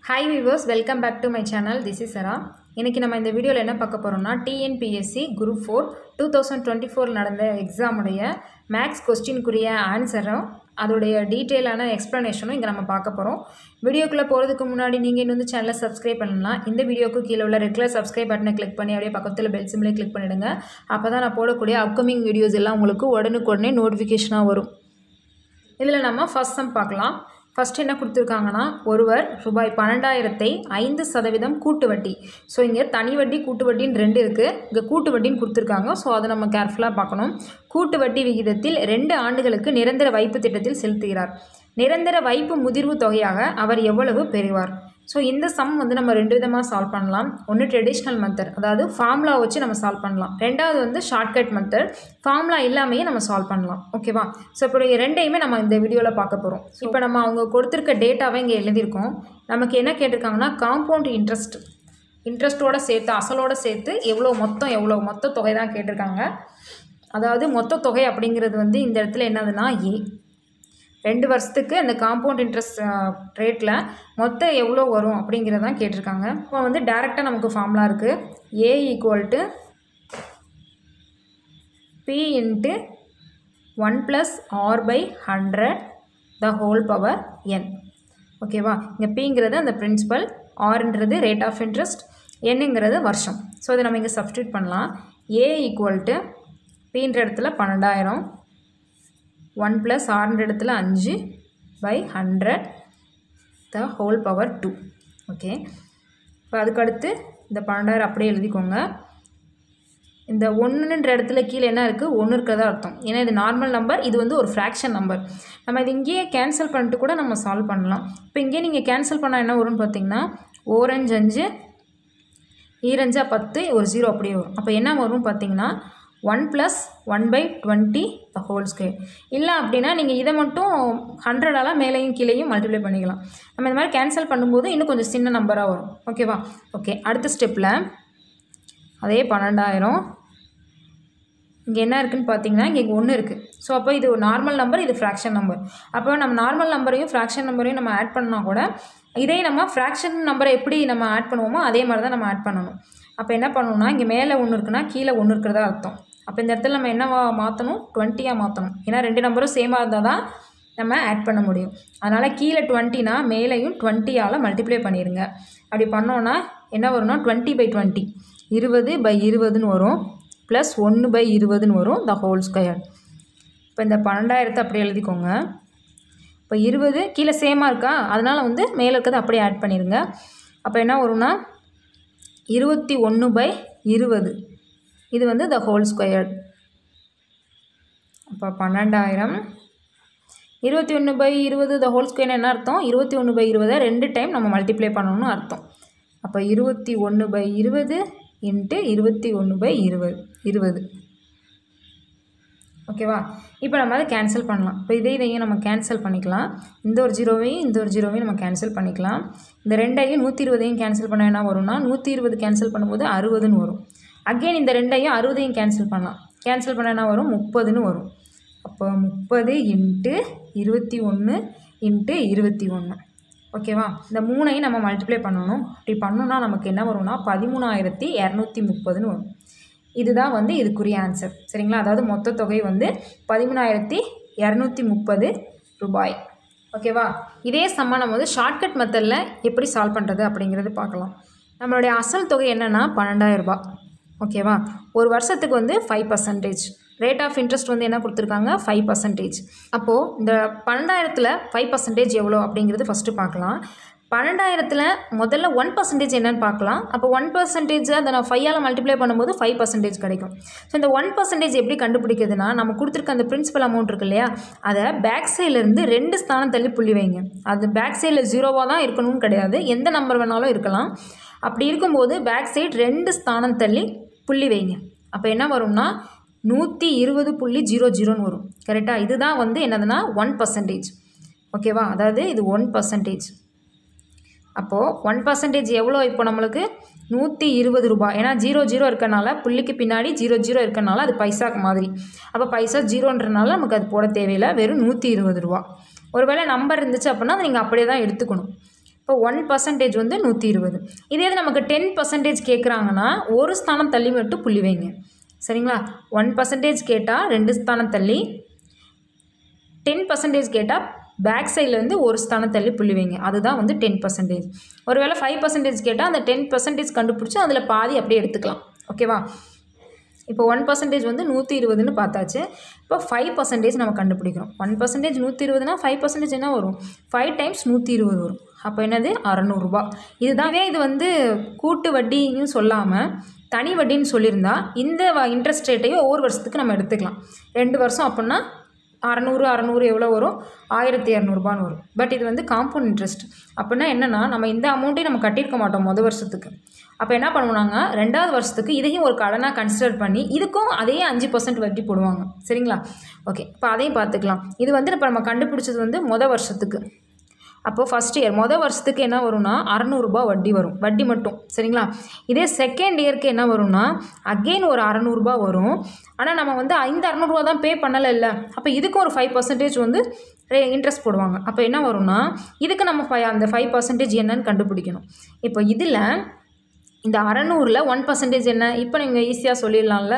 Hi viewers, welcome back to my channel. This is Sarah. இன்னைக்கு நம்ம இந்த வீடியோல என்ன பார்க்க போறோம்னா TNPSC Group 4 2024 நடந்த எக்ஸாம் உடைய மேக்ஸ் क्वेश्चन குரிய ஆன்சரும் அதோட டீடைலான எக்ஸ்பிளனேஷனும் இங்க நம்ம பார்க்க போறோம். வீடியோக்குள்ள போறதுக்கு முன்னாடி நீங்க இன்னும் சேனலை சப்ஸ்கிரைப் பண்ணலாம். இந்த வீடியோக்கு கீழ உள்ள ரெட் கலர் சப்ஸ்கிரைப் பட்டனை கிளிக் பண்ணி அப்படியே பக்கத்துல பெல் சிம்பலை கிளிக் பண்ணிடுங்க. அப்பதான் நான் போடக்கூடிய அப்கமிங் வீடியோஸ் எல்லாம் உங்களுக்கு உடனுக்குடனே நோட்டிஃபிகேஷனா வரும். இதுல நம்ம ஃபர்ஸ்ட் சம் பார்க்கலாம். ஃபர்ஸ்ட் என்ன கொடுத்திருக்காங்கன்னா ஒருவர் ரூபாய் 12000 5% கூட்டு வட்டி. சோ இங்க தனி வட்டி கூட்டு வட்டின்னு ரெண்டு இருக்கு. இங்க கூட்டு வட்டின்னு கொடுத்திருக்காங்க. சோ அத நம்ம கேர்ஃபுல்லா பார்க்கணும். கூட்டு வட்டி விகிதத்தில் 2 ஆண்டுகளுக்கு நிரந்தர வைப்பு திட்டத்தில் செலுத்துகிறார். நிரந்தர வைப்பு முதிர்வு தொகையாக அவர் எவ்வளவு பெறுவார்? சோ இந்த சம் வந்து நம்ம ரெண்டு விதமா சால்வ் பண்ணலாம். ஒன்னு ட்ரெடிஷனல் மெத்தட், அதாவது ஃபார்முலா வச்சு நம்ம சால்வ் பண்ணலாம். ரெண்டாவது வந்து ஷார்ட்கட் மெத்தட், ஃபார்முலா இல்லாமயே நம்ம சால்வ் பண்ணலாம். ஓகேவா? சோ இப்போ ரெண்டையுமே நம்ம இந்த வீடியோல பார்க்க போறோம். இப்போ நம்ம அவங்க கொடுத்திருக்க டேட்டாவை இங்க எழுதி இருக்கோம். நமக்கு என்ன கேட்டிருக்காங்கன்னா காம்பவுண்ட் இன்ட்ரஸ்டோட சேர்த்து அசலோட சேர்த்து எவ்வளவு மொத்த தொகை தான் கேட்டிருக்காங்க. அதாவது மொத்த தொகை அப்படிங்கிறது வந்து இந்த இடத்துல என்னதுன்னா A. 2 வருஷத்துக்கு அந்த காம்பவுண்ட் இன்ட்ரெஸ்ட் ரேட்ல மொத்தம் எவ்வளவு வரும் அப்படிங்கறத தான் கேட்டிருக்காங்க. இப்போ வந்து டைரக்ட்டா நமக்கு ஃபார்முலா இருக்கு. A = P * 1 + R/100 the whole power n. ஓகேவா? இங்க Pங்கிறது அந்த பிரின்சிபல், Rன்றது ரேட் ஆஃப் இன்ட்ரெஸ்ட், Nங்கிறது வருஷம். சோ இத நம்ம இங்க சப்ஸ்டிட்யூட் பண்ணலாம். A = Pன்ற இடத்துல 12000, 1 + Rன்ற இடத்துல 5/100 the whole power 2. ஓகே. இப்போ அதுக்கு அடுத்து இந்த 12000 அப்படியே எழுதிக்கோங்க. இந்த 1ன்ற இடத்துல கீழ என்ன இருக்கு? 1 இருக்கதா அர்த்தம். ஏன்னா இது நார்மல் நம்பர், இது வந்து ஒரு ஃபிராக்ஷன் நம்பர். நம்ம இது இங்கேயே கேன்சல் பண்ணிட்டு கூட நம்ம சால்வ் பண்ணலாம். இப்போ இங்கே நீங்க கேன்சல் பண்ணா என்ன வரும்னு பாத்தீங்கன்னா 4 5 5 2 10 ஒரு 0 அப்படியே வரும். அப்ப என்ன வரும் பாத்தீங்கன்னா 1 + 1/20 the whole square. இல்ல அப்படினா நீங்க இத மட்டும் 100 ஆல மேலையும் கீழையும் மல்டிப்ளை பண்ணிக்கலாம். நம்ம இந்த மாதிரி கேன்சல் பண்ணும்போது இன்னும் கொஞ்சம் சின்ன நம்பரா வரும். ஓகேவா? ஓகே. அடுத்த ஸ்டெப்ல அதே 12000 இங்க என்ன இருக்குன்னு பாத்தீங்கன்னா இங்க 1 இருக்கு. சோ அப்ப இது ஒரு நார்மல் நம்பர், இது ஃபிராக்ஷன் நம்பர். அப்ப நம்ம நார்மல் நம்பரையும் ஃபிராக்ஷன் நம்பரையும் நம்ம ஆட் பண்ணா கூட இதே நம்ம ஃபிராக்ஷன் நம்பரை எப்படி நம்ம ஆட் பண்ணுவோமோ அதே மாதிரி தான் நம்ம ஆட் பண்ணனும். அப்ப என்ன பண்ணனும்னா இங்க மேலே 1 இருக்குனா கீழ 1 இருக்குறதா அர்த்தம். அப்ப இந்த இடத்துல நம்ம என்னவா மாத்தணும்? 20 ஆ மாத்தணும். ஏனா ரெண்டு நம்பரும் சேமா இருந்தா தான் நம்ம ஆட் பண்ண முடியும். அதனால கீழ 20 னா மேலேயும் 20 ஆல மல்டிப்ளை பண்ணிருங்க. அப்படி பண்ணோம்னா என்ன வரும்னா 20/20 20/20 ன்னு வரும் plus 1/20 ன்னு வரும் the whole square. இப்போ இந்த 12000 அப்படியே எழுதிக்கோங்க. இப்போ 20 கீழ சேமா இருக்கா? அதனால வந்து மேல இருக்கத அப்படியே ஆட் பண்ணிருங்க. அப்ப என்ன வரும்னா 21/20 இது வந்து the whole square. அப்ப 12000 21/20 the whole square என்ன அர்த்தம்? 21/20 ரெண்டு டைம் நம்ம மல்டிப்ளை பண்ணனும்னு அர்த்தம். அப்ப 21/20 * 21/20. ஓகேவா? இப்போ நம்ம அதை கேன்சல் பண்ணலாம். இப்போ இதையும் நம்ம கேன்சல் பண்ணிக்கலாம். இந்த ஒரு 0வையும் இந்த ஒரு 0வையும் நம்ம கேன்சல் பண்ணிக்கலாம். இந்த ரெண்டையும் 120ஐயும் கேன்சல் பண்ணா என்ன வரும்னா 120 கேன்சல் பண்ணும்போது 60 ன்னு வரும். அகைன் இந்த ரெண்டையும் 60ஐயும் கேன்சல் பண்ணலாம். கேன்சல் பண்ணா என்ன வரும்? 30 ன்னு வரும். அப்போ 30 * 21 * 21. ஓகேவா? இந்த மூணையும் நம்ம மல்டிப்ளை பண்ணனும். அப்படி பண்ணனும்னா நமக்கு என்ன வரும்னா 13230 ன்னு வரும். இதுதான் வந்து இதுக்குரிய ஆன்சர். சரிங்களா? அதாவது மொத்த தொகை வந்து 13230 ரூபாய். ஓகேவா? இதே சம்ம நம்ம வந்து ஷார்ட்கட் மெத்தட்ல எப்படி சால்வ் பண்றது அப்படிங்கறது பார்க்கலாம். நம்மளுடைய அசல் தொகை என்னன்னா 12000 ரூபாய். ஓகேவா? ஒரு வருஷத்துக்கு வந்து 5%. ரேட் ஆஃப் இன்ட்ரெஸ்ட் வந்து என்ன கொடுத்திருக்காங்க? 5%. அப்போ இந்த 12000ல 5% எவ்வளவு அப்படிங்கறது ஃபர்ஸ்ட் பார்க்கலாம். 12000ல முதல்ல 1% என்னன்னு பார்க்கலாம். அப்ப 1% அத நான் 5 ஆல மல்டிப்ளை பண்ணும்போது 5% கிடைக்கும். சோ இந்த 1% எப்படி கண்டுபிடிக்கிறதுனா நம்ம கொடுத்திருக்க அந்த பிரின்சிபல் அமௌண்ட் இருக்கு இல்லையா? அத பேக் சைடுல இருந்து 2 ஸ்தானம் தள்ளி புள்ளி வைங்க. அது பேக் சைடுல 0வா தான் இருக்கணும்னு கிடையாது. எந்த நம்பர் வேணாலும் இருக்கலாம். அப்படி இருக்கும்போது பேக் சைடு 2 ஸ்தானம் தள்ளி புள்ளி வைங்க. அப்ப என்ன வரும்னா 120.00 ன்னு வரும். கரெக்ட்டா? இதுதான் வந்து என்னதுன்னா 1%. ஓகேவா? அதாவது இது 1%. அப்போ 1% எவ்வளவு இப்போ நமக்கு 120 ரூபாய். ஏனா 00 இருக்கனால புள்ளிக்கு பின்னாடி 00 இருக்கனால அது பைசா மாதிரி. அப்ப பைசா 0ன்றனால நமக்கு அது போட தேவையில்லை. வெறும் 120 ரூபாய். ஒருவேளை நம்பர் இருந்துச்சு அப்படினா நீங்க அப்படியே தான் எடுத்துக்கணும். இப்போ 1% வந்து 120. இதே இது நமக்கு 10% கேட்குறாங்கன்னா ஒரு ஸ்தானம் தள்ளி மட்டும் புள்ளி வைங்க. சரிங்களா? 1% கேட்டால் 2 ஸ்தானம் தள்ளி, 10% கேட்டால் பேக் சைடில் வந்து ஒரு ஸ்தானம் தள்ளி புள்ளி வைங்க. அதுதான் வந்து 10%. ஒருவேளை 5% கேட்டால் அந்த 10% கண்டுபிடிச்சி அதில் பாதி அப்படியே எடுத்துக்கலாம். ஓகேவா? இப்போ 1% வந்து 120ன்னு பார்த்தாச்சு. இப்போ 5% நம்ம கண்டுபிடிக்கிறோம். 1% 120னா 5% என்ன வரும்? 5 டைம்ஸ் 120 வரும். அப்போ என்னது? 600 ரூபா. இதுதானே இது வந்து கூட்டு வட்டின்னு சொல்லாமல் தனி வட்டின்னு சொல்லியிருந்தா இந்த இன்ட்ரெஸ்ட் ரேட்டையும் ஒவ்வொரு வருஷத்துக்கு நம்ம எடுத்துக்கலாம். 2 வருஷம் அப்படின்னா 600 எவ்வளோ வரும்? 1200 வரும். பட் இது வந்து காம்பவுண்ட் இன்ட்ரெஸ்ட். அப்படின்னா என்னென்னா நம்ம இந்த அமௌண்ட்டையும் நம்ம கட்டியிருக்க மாட்டோம் மொதல் வருஷத்துக்கு. அப்போ என்ன பண்ணுவாங்க, 2வது வருஷத்துக்கு இதையும் ஒரு கடனாக கன்சிடர் பண்ணி இதுக்கும் அதே 5% வட்டி போடுவாங்க. சரிங்களா? ஓகே, இப்போ அதையும் பார்த்துக்கலாம். இது வந்து இப்போ நம்ம கண்டுபிடிச்சது வந்து மொதல் வருஷத்துக்கு. அப்போது ஃபஸ்ட் இயர் மொதல் வருஷத்துக்கு என்ன வரும்னா 600 ரூபா வட்டி வரும், வட்டி மட்டும். சரிங்களா? இதே செகண்ட் இயருக்கு என்ன வரும்னா அகெயின் ஒரு 600 ரூபா வரும். ஆனால் நம்ம வந்து இந்த 600 ரூபா தான் பே பண்ணலை இல்லை, அப்போ இதுக்கும் ஒரு 5% வந்து இன்ட்ரெஸ்ட் போடுவாங்க. அப்போ என்ன வரும்னா இதுக்கு நம்ம அந்த 5% என்னன்னு கண்டுபிடிக்கணும். இப்போ இதில் இந்த 600ல் 1% என்ன? இப்போ நீங்கள் ஈஸியாக சொல்லிடலாம்ல.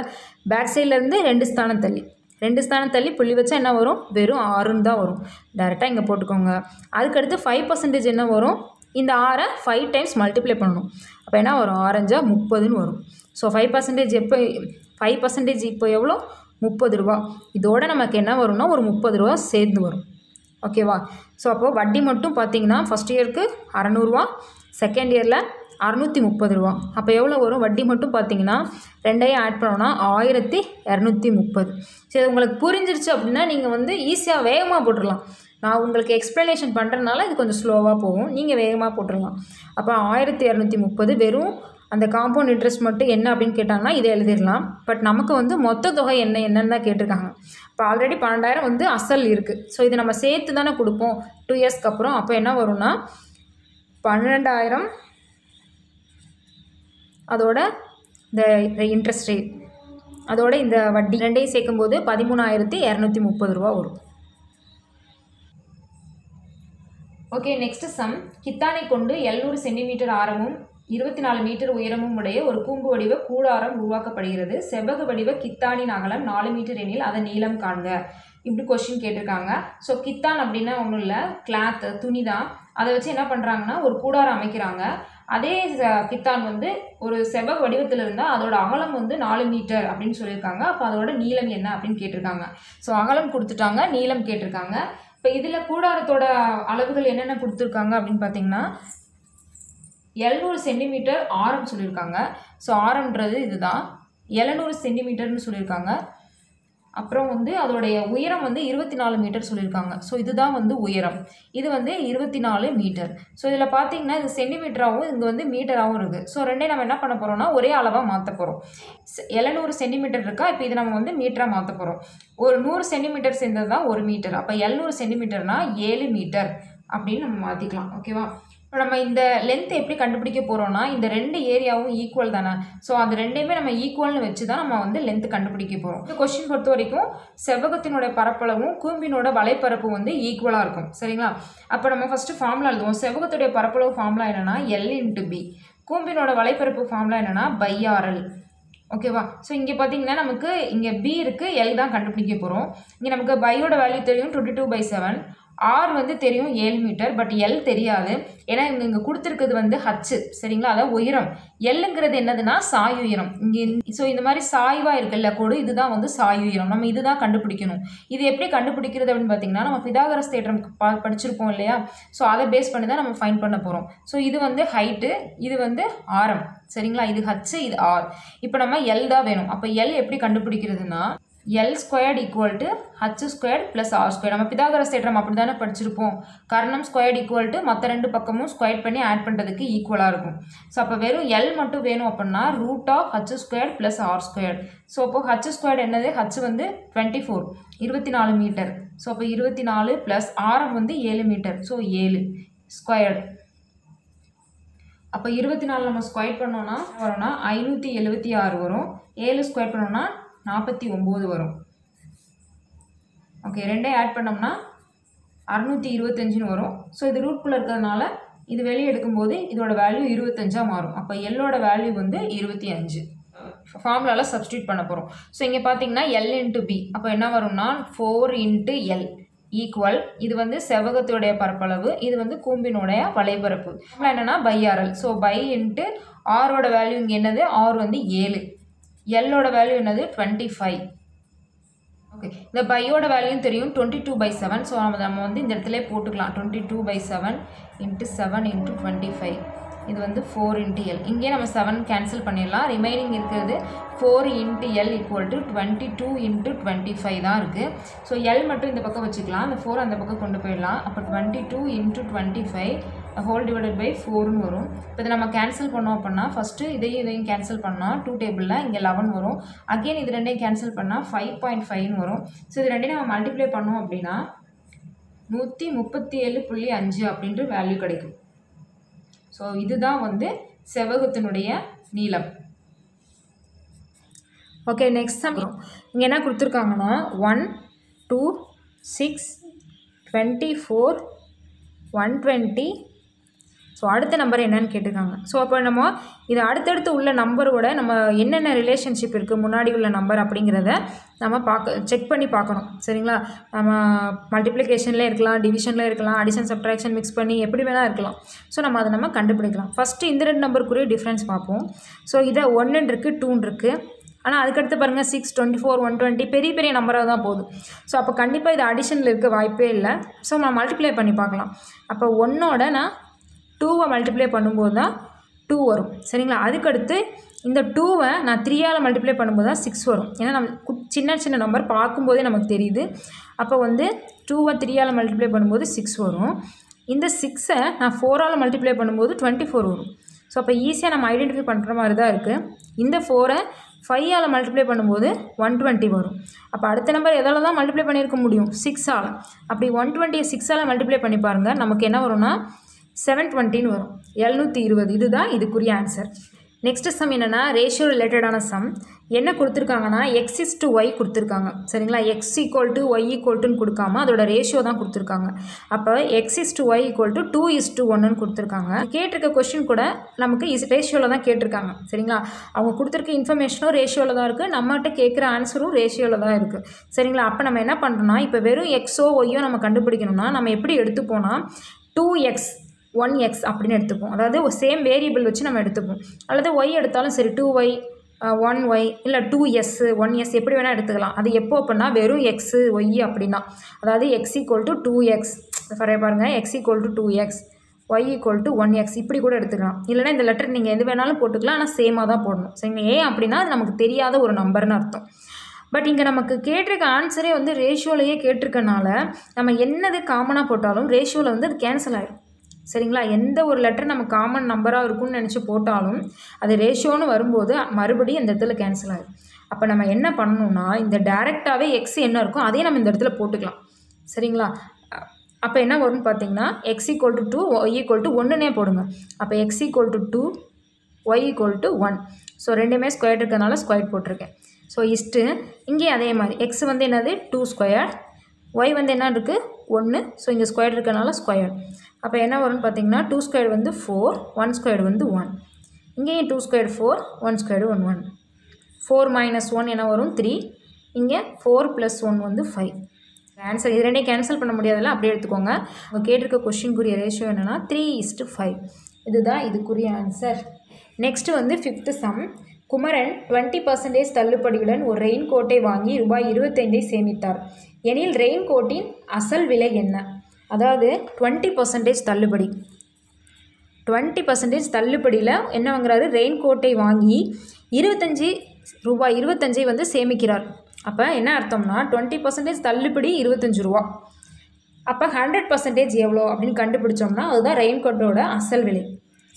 பேக் சைட்லேருந்து 2 ஸ்தானம் தள்ளி, 2 ஸ்தானம் தள்ளி புள்ளி வச்சா என்ன வரும்? வெறும் 6ன்னு தான் வரும். டேரெக்டாக இங்கே போட்டுக்கோங்க. அதுக்கடுத்து 5% என்ன வரும்? இந்த 6ஐ 5 டைம்ஸ் மல்டிப்ளை பண்ணணும். அப்போ என்ன வரும்? 6×5 30ன்னு வரும். ஸோ 5% எப்போ 5% இப்போ எவ்வளோ? 30 ரூபா. இதோட நமக்கு என்ன வரும்னா ஒரு 30 ரூபா சேர்ந்து வரும். ஓகேவா? ஸோ அப்போது வட்டி மட்டும் பார்த்தீங்கன்னா ஃபஸ்ட் இயருக்கு 600 ரூபா, செகண்ட் இயரில் 630 ரூபா. அப்போ எவ்வளோ வரும்? வட்டி மட்டும் பார்த்தீங்கன்னா 2ஐயும் ஆட் பண்ணோன்னா 1230. சரி, உங்களுக்கு புரிஞ்சிருச்சு அப்படின்னா நீங்கள் வந்து ஈஸியாக வேகமாக போட்டுடலாம். நான் உங்களுக்கு எக்ஸ்ப்ளனேஷன் பண்ணுறதுனால இது கொஞ்சம் ஸ்லோவாக போகும், நீங்கள் வேகமாக போட்டுடலாம். அப்போ 1230 வெறும் அந்த காம்பவுண்ட் இன்ட்ரெஸ்ட் மட்டும் என்ன அப்படின்னு கேட்டாங்கன்னா இதை எழுதிடலாம். பட் நமக்கு வந்து மொத்த தொகை என்னன்னு தான் கேட்டிருக்காங்க. இப்போ ஆல்ரெடி 12,000 வந்து அசல் இருக்குது. ஸோ இது நம்ம சேர்த்து தானே கொடுப்போம் 2 இயர்ஸ்க்கு அப்புறம். அப்போ என்ன வரும்னா 12,000 அதோட இந்த இன்ட்ரெஸ்ட் ரேட், அதோட இந்த வட்டி ரெண்டையும் சேர்க்கும்போது 13,230 ரூபா வரும். Okay, next some. கித்தானை கொண்டு 700 சென்டிமீட்டர் ஆரமும் 24 மீட்டர் உயரமும் உடைய ஒரு கூம்பு வடிவ கூடாரம் உருவாக்கப்படுகிறது. செவ்வக வடிவ கித்தானின் அகலம் 4 மீட்டர் எனில் அதன் நீளம் காண்க. இப்படி கொஸ்டின் கேட்டிருக்காங்க. ஸோ கித்தான் அப்படின்னா ஒன்றும் இல்லை, கிளாத், துணி தான். அதை வச்சு என்ன பண்ணுறாங்கன்னா ஒரு கூடாரம் அமைக்கிறாங்க. அதே கித்தான் வந்து ஒரு செவ்வக வடிவத்தில் இருந்தால் அதோட அகலம் வந்து 4 மீட்டர் அப்படின்னு சொல்லியிருக்காங்க. அப்போ அதோட நீளம் என்ன அப்படின்னு கேட்டிருக்காங்க. ஸோ அகலம் கொடுத்துட்டாங்க, நீளம் கேட்டிருக்காங்க. இப்போ இதில் கூடாரத்தோட அளவுகள் என்னென்ன கொடுத்துருக்காங்க அப்படின்னு பார்த்தீங்கன்னா 700 சென்டிமீட்டர் ஆரம் சொல்லியிருக்காங்க. ஸோ ஆரம்ன்றது இதுதான். 700 சென்டிமீட்டர்னு சொல்லியிருக்காங்க. அப்புறம் வந்து அதோடைய உயரம் வந்து 24 மீட்டர் சொல்லியிருக்காங்க. ஸோ இதுதான் வந்து உயரம், இது வந்து 24 மீட்டர். ஸோ இதில் பார்த்தீங்கன்னா இது சென்டிமீட்டராகவும் இங்கே வந்து மீட்டராகவும் இருக்குது. ஸோ ரெண்டையும் நம்ம என்ன பண்ண போகிறோம்னா ஒரே அளவாக மாற்ற போகிறோம். 700 சென்டிமீட்டர் இருக்கா, இப்போ இதை நம்ம வந்து மீட்டராக மாற்ற போகிறோம். ஒரு 100 சென்டிமீட்டர் சேர்ந்தது தான் 1 மீட்டர். அப்போ 700 சென்டிமீட்டர்னா 7 மீட்டர் அப்படின்னு நம்ம மாற்றிக்கலாம். ஓகேவா? இப்போ நம்ம இந்த லென்த் எப்படி கண்டுபிடிக்க போகிறோம்னா இந்த 2 ஏரியாவும் ஈக்குவல் தானே. ஸோ அது ரெண்டையுமே நம்ம ஈக்குவல்னு வச்சு தான் நம்ம வந்து லென்த் கண்டுபிடிக்க போகிறோம். இந்த கொஸ்டின் பொறுத்த வரைக்கும் செவ்வகத்தினோட பரப்பளவும் கூம்பினோட வலைப்பரப்பு வந்து ஈக்குவலாக இருக்கும். சரிங்களா? அப்போ நம்ம ஃபஸ்ட்டு ஃபார்முலா எழுதுவோம். செவ்வகத்துடைய பரப்பளவு ஃபார்முலா என்னென்னா L×B. கூம்பினோட வலைப்பரப்பு ஃபார்முலா என்னென்னா πRL. ஓகேவா? ஸோ இங்கே பார்த்தீங்கன்னா நமக்கு இங்கே B இருக்குது, L தான் கண்டுபிடிக்க போகிறோம். இங்கே நமக்கு பையோட வேல்யூ தெரியும் 22/7. R வந்து தெரியும் 7 மீட்டர், பட் L தெரியாது. ஏன்னா இங்கே கொடுத்துருக்குது வந்து H. சரிங்களா? அதாவது உயரம். Lங்கிறது என்னதுன்னா சாய் உயரம். இங்கே ஸோ இந்த மாதிரி சாய்வாக இருக்குல்ல கோடு, இதுதான் வந்து சாய் உயரம். நம்ம இதுதான் கண்டுபிடிக்கணும். இது எப்படி கண்டுபிடிக்கிறது அப்படின்னு பார்த்தீங்கன்னா நம்ம பிதாகரஸ் தேற்றம் படிச்சிருப்போம் இல்லையா? ஸோ அதை பேஸ் பண்ணி தான் நம்ம ஃபைண்ட் பண்ண போகிறோம். ஸோ இது வந்து ஹைட்டு, இது வந்து ஆரம். சரிங்களா? இது H, இது R. இப்போ நம்ம L தான் வேணும். அப்போ L எப்படி கண்டுபிடிக்கிறதுனா L² = H² + R². நம்ம பிதாகரஸ் தேற்றம் அப்படி தானே படிச்சிருப்போம். கர்ணம் ஸ்கொயர்ட் ஈக்குவல் மற்ற ரெண்டு பக்கமும் ஸ்கொயர் பண்ணி ஆட் பண்ணுறதுக்கு ஈக்குவலாக இருக்கும். ஸோ அப்போ வெறும் L மட்டும் வேணும் அப்படின்னா √H² + R². ஸோ அப்போ H² என்னது? H வந்து 24, 24 மீட்டர். ஸோ அப்போ 24 + ஆரம் வந்து 7 மீட்டர். So 7 squared. அப்போ 24 நம்ம ஸ்கொயர் பண்ணோன்னா வரோம்னா 576 வரும். 7 ஸ்கொயர் பண்ணோம்னா 49 வரும். ஓகே, ரெண்டையும் ஆட் பண்ணோம்னா 625 வரும். ஸோ இது ரூட்குள்ளே இருக்கிறதுனால இது வெளியே எடுக்கும்போது இதோட வேல்யூ 25 மாறும். அப்போ எல்லோட வேல்யூ வந்து 25. ஃபார்முலாவில் சப்ஸ்டியூட் பண்ண போகிறோம். ஸோ இங்கே பார்த்தீங்கன்னா எல் இன்ட்டு பி, அப்போ என்ன வரும்னா 4 இன்ட்டு எல் ஈக்குவல், இது வந்து செவ்வகத்துடைய பரப்பளவு, இது வந்து கூம்பினுடைய வலைபரப்பு. என்னன்னா pi RL. So pi into ஆரோட வேல்யூ இங்கே என்னது, ஆர் வந்து 7, எல்லோட வேல்யூ என்னது 25. ஓகே, இந்த பையோட வேல்யூ தெரியும் 22/7. ஸோ நம்ம வந்து இந்த இடத்துல போட்டுக்கலாம் 22/7 இன்ட்டு 7 இன்ட்டு 25. இது வந்து 4 இன்ட்டு எல். இங்கே நம்ம 7 கேன்சல் பண்ணிடலாம். ரிமைனிங் இருக்கிறது 4 into L equal to 22 into 25 தான் இருக்குது. ஸோ எல் மட்டும் இந்த பக்கம் வச்சுக்கலாம், அந்த 4 அந்த பக்கம் கொண்டு போயிடலாம். அப்போ 22 இன்ட்டு 25 ஹோல் டிவைடட் பை 4ன்னு வரும். இப்போ இதை நம்ம கேன்சல் பண்ணோம் அப்படின்னா ஃபஸ்ட்டு இதையும் கேன்சல் பண்ணால் 2 டேபிளில் இங்கே 11 வரும். அகெயின் இது ரெண்டையும் கேன்சல் பண்ணால் 5.5ன்னு வரும். ஸோ இது ரெண்டையும் நம்ம மல்டிப்ளை பண்ணோம் அப்படின்னா 137.5 அப்படின்ற வேல்யூ கிடைக்கும். ஸோ இதுதான் வந்து செவ்வகத்தினுடைய நீளம். ஓகே, நெக்ஸ்ட் சம் இங்கே என்ன கொடுத்துருக்காங்கன்னா 1, 2, 6, 24, 120. ஸோ அடுத்த நம்பர் என்னன்னு கேட்டிருக்காங்க. ஸோ அப்போ நம்ம இது அடுத்தடுத்து உள்ள நம்பரோட நம்ம என்னென்ன ரிலேஷன்ஷிப் இருக்குது முன்னாடி உள்ள நம்பர் அப்படிங்கிறத நம்ம செக் பண்ணி பார்க்கணும். சரிங்களா, நம்ம மல்டிப்ளிகேஷனில் இருக்கலாம், டிவிஷனில் இருக்கலாம், அடிஷன் சப்ட்ராக்ஷன் மிக்ஸ் பண்ணி எப்படி வேணால் இருக்கலாம். ஸோ நம்ம அதை நம்ம கண்டுபிடிக்கலாம். ஃபஸ்ட்டு இந்த 2 நம்பருக்குரிய டிஃப்ரென்ஸ் பார்ப்போம். ஸோ இதை 1 இருக்குது, 2 இருக்குது. ஆனால் அதுக்கடுத்து பாருங்கள் 6, 24, 120 பெரிய பெரிய நம்பராக தான் போகுது. ஸோ அப்போ கண்டிப்பாக இது அடிஷனில் இருக்க வாய்ப்பே இல்லை. ஸோ நான் மல்டிப்ளை பண்ணி பார்க்கலாம். அப்போ 1ஓட நான் 2வை மல்டிப்ளை பண்ணும்போது தான் 2 வரும். சரிங்களா, அதுக்கடுத்து இந்த 2வை நான் 3ஆல் மல்டிப்ளை பண்ணும்போது தான் 6 வரும். ஏன்னா நம்ம சின்ன சின்ன நம்பர் பார்க்கும்போதே நமக்கு தெரியுது. அப்போ வந்து 2வை 3ஆல் மல்டிப்ளை பண்ணும்போது 6 வரும். இந்த 6ஐ நான் 4ஆல் மல்டிப்ளை பண்ணும்போது 24 வரும். ஸோ அப்போ ஈஸியாக நம்ம ஐடென்டிஃபை பண்ணுற மாதிரி தான் இருக்குது. இந்த 4ஐ 5ஆல் மல்டிப்ளை பண்ணும்போது 120 வரும். அப்போ அடுத்த நம்பர் எதால் தான் மல்டிப்ளை பண்ணியிருக்க முடியும், 6ஆல். அப்படி 120 6ஆல் மல்டிப்ளை பண்ணி பாருங்கள், நமக்கு என்ன வரும்னா 720ன்னு வரும். 720. இதுதான் இதுக்குரிய ஆன்சர். நெக்ஸ்ட் சம் என்னென்னா ரேஷியோ ரிலேட்டடான சம். என்ன கொடுத்துருக்காங்கன்னா x:y கொடுத்துருக்காங்க. சரிங்களா, x = y = கொடுக்காம அதோட ரேஷியோ தான் கொடுத்துருக்காங்க. அப்போ x:y = 2:1ன்னு கொடுத்துருக்காங்க. கேட்டிருக்க கொஸ்டின் கூட நமக்கு ரேஷியோவில் தான் கேட்டிருக்காங்க. சரிங்களா, அவங்க கொடுத்துருக்க இன்ஃபர்மேஷனும் ரேஷியோவில் தான் இருக்குது, நம்மகிட்ட கேட்குற ஆன்சரும் ரேஷியோவில் தான் இருக்குது. சரிங்களா, அப்போ நம்ம என்ன பண்ணுறோம்னா இப்போ வெறும் எக்ஸோ ஒய்யோ நம்ம கண்டுபிடிக்கணும்னா நம்ம எப்படி எடுத்துப்போனா 2x 1x அப்படின்னு எடுத்துப்போம். அதாவது சேம் வேரியபிள் வச்சு நம்ம எடுத்துப்போம். அல்லது y எடுத்தாலும் சரி 2y 1y இல்லை 2s 1s எப்படி வேணால் எடுத்துக்கலாம். அது எப்போ அப்படின்னா வெறும் x y அப்படின்னா, அதாவது x = 2x பாருங்கள், x = 2x y = 1x இப்படி கூட எடுத்துக்கலாம். இல்லைனா இந்த லெட்டர் நீங்கள் எது வேணாலும் போட்டுக்கலாம், ஆனால் சேமாக தான் போடணும். சரிங்க, ஏன் அப்படின்னா அது நமக்கு தெரியாத ஒரு நம்பர்னு அர்த்தம். பட் இங்கே நமக்கு கேட்டிருக்க ஆன்சரே வந்து ரேஷியோலையே கேட்டிருக்கனால நம்ம என்னது காமனாக போட்டாலும் ரேஷியோவில் வந்து அது கேன்சல் ஆகிடும். சரிங்களா, எந்த ஒரு லெட்டர் நம்ம காமன் நம்பராக இருக்கும்னு நினச்சி போட்டாலும் அது ரேஷியோன்னு வரும்போது மறுபடியும் இந்த இடத்துல கேன்சல் ஆகிடும். அப்போ நம்ம என்ன பண்ணணும்னா இந்த டேரெக்டாகவே எக்ஸ் என்ன இருக்கும் அதே நம்ம இந்த இடத்துல போட்டுக்கலாம். சரிங்களா, அப்போ என்ன வரும்னு பார்த்தீங்கன்னா x = 2 y = 1னே போடுங்க. அப்போ x = 2 y = 1. ஸோ ரெண்டுமே ஸ்கொயர் இருக்கிறதுனால ஸ்கொயர் போட்டிருக்கேன். ஸோ இங்கே அதே மாதிரி x வந்து என்னது 2², y வந்து என்ன இருக்குது 1. ஸோ இங்கே ஸ்கொயர் இருக்கிறதுனால ஸ்கொயர். அப்போ என்ன வரும்னு பார்த்தீங்கன்னா 2² வந்து 4, 1² வந்து 1. இங்கேயும் 2² 4, 1² 1 1. 4 - 1 என்ன வரும் 3. இங்கே 4 + 1 வந்து 5. ஆன்சர் இது ரெண்டையும் கேன்சல் பண்ண முடியாதெல்லாம் அப்படியே எடுத்துக்கோங்க. அவங்க கேட்டிருக்க கொஸ்டினுக்குரிய ரேஷியோ என்னென்னா 3:5. இதுதான் இதுக்குரிய ஆன்சர். நெக்ஸ்ட்டு வந்து 5th சம். குமரன் 20% தள்ளுபடியுடன் ஒரு ரெயின் கோட்டை வாங்கி ரூபாய் 25 சேமித்தார் எனில் ரெயின் கோட்டின் அசல் விலை என்ன? அதாவது 20% தள்ளுபடி, 20% தள்ளுபடியில் என்ன வாங்குறாரு, ரெயின் கோட்டை வாங்கி ரூபாய் 25 வந்து சேமிக்கிறார். அப்போ என்ன அர்த்தம்னா 20% தள்ளுபடி 25 ரூபா. அப்போ 100% எவ்வளோ அப்படின்னு கண்டுபிடிச்சோம்னா அதுதான் ரெயின் கோட்டோட அசல் விலை.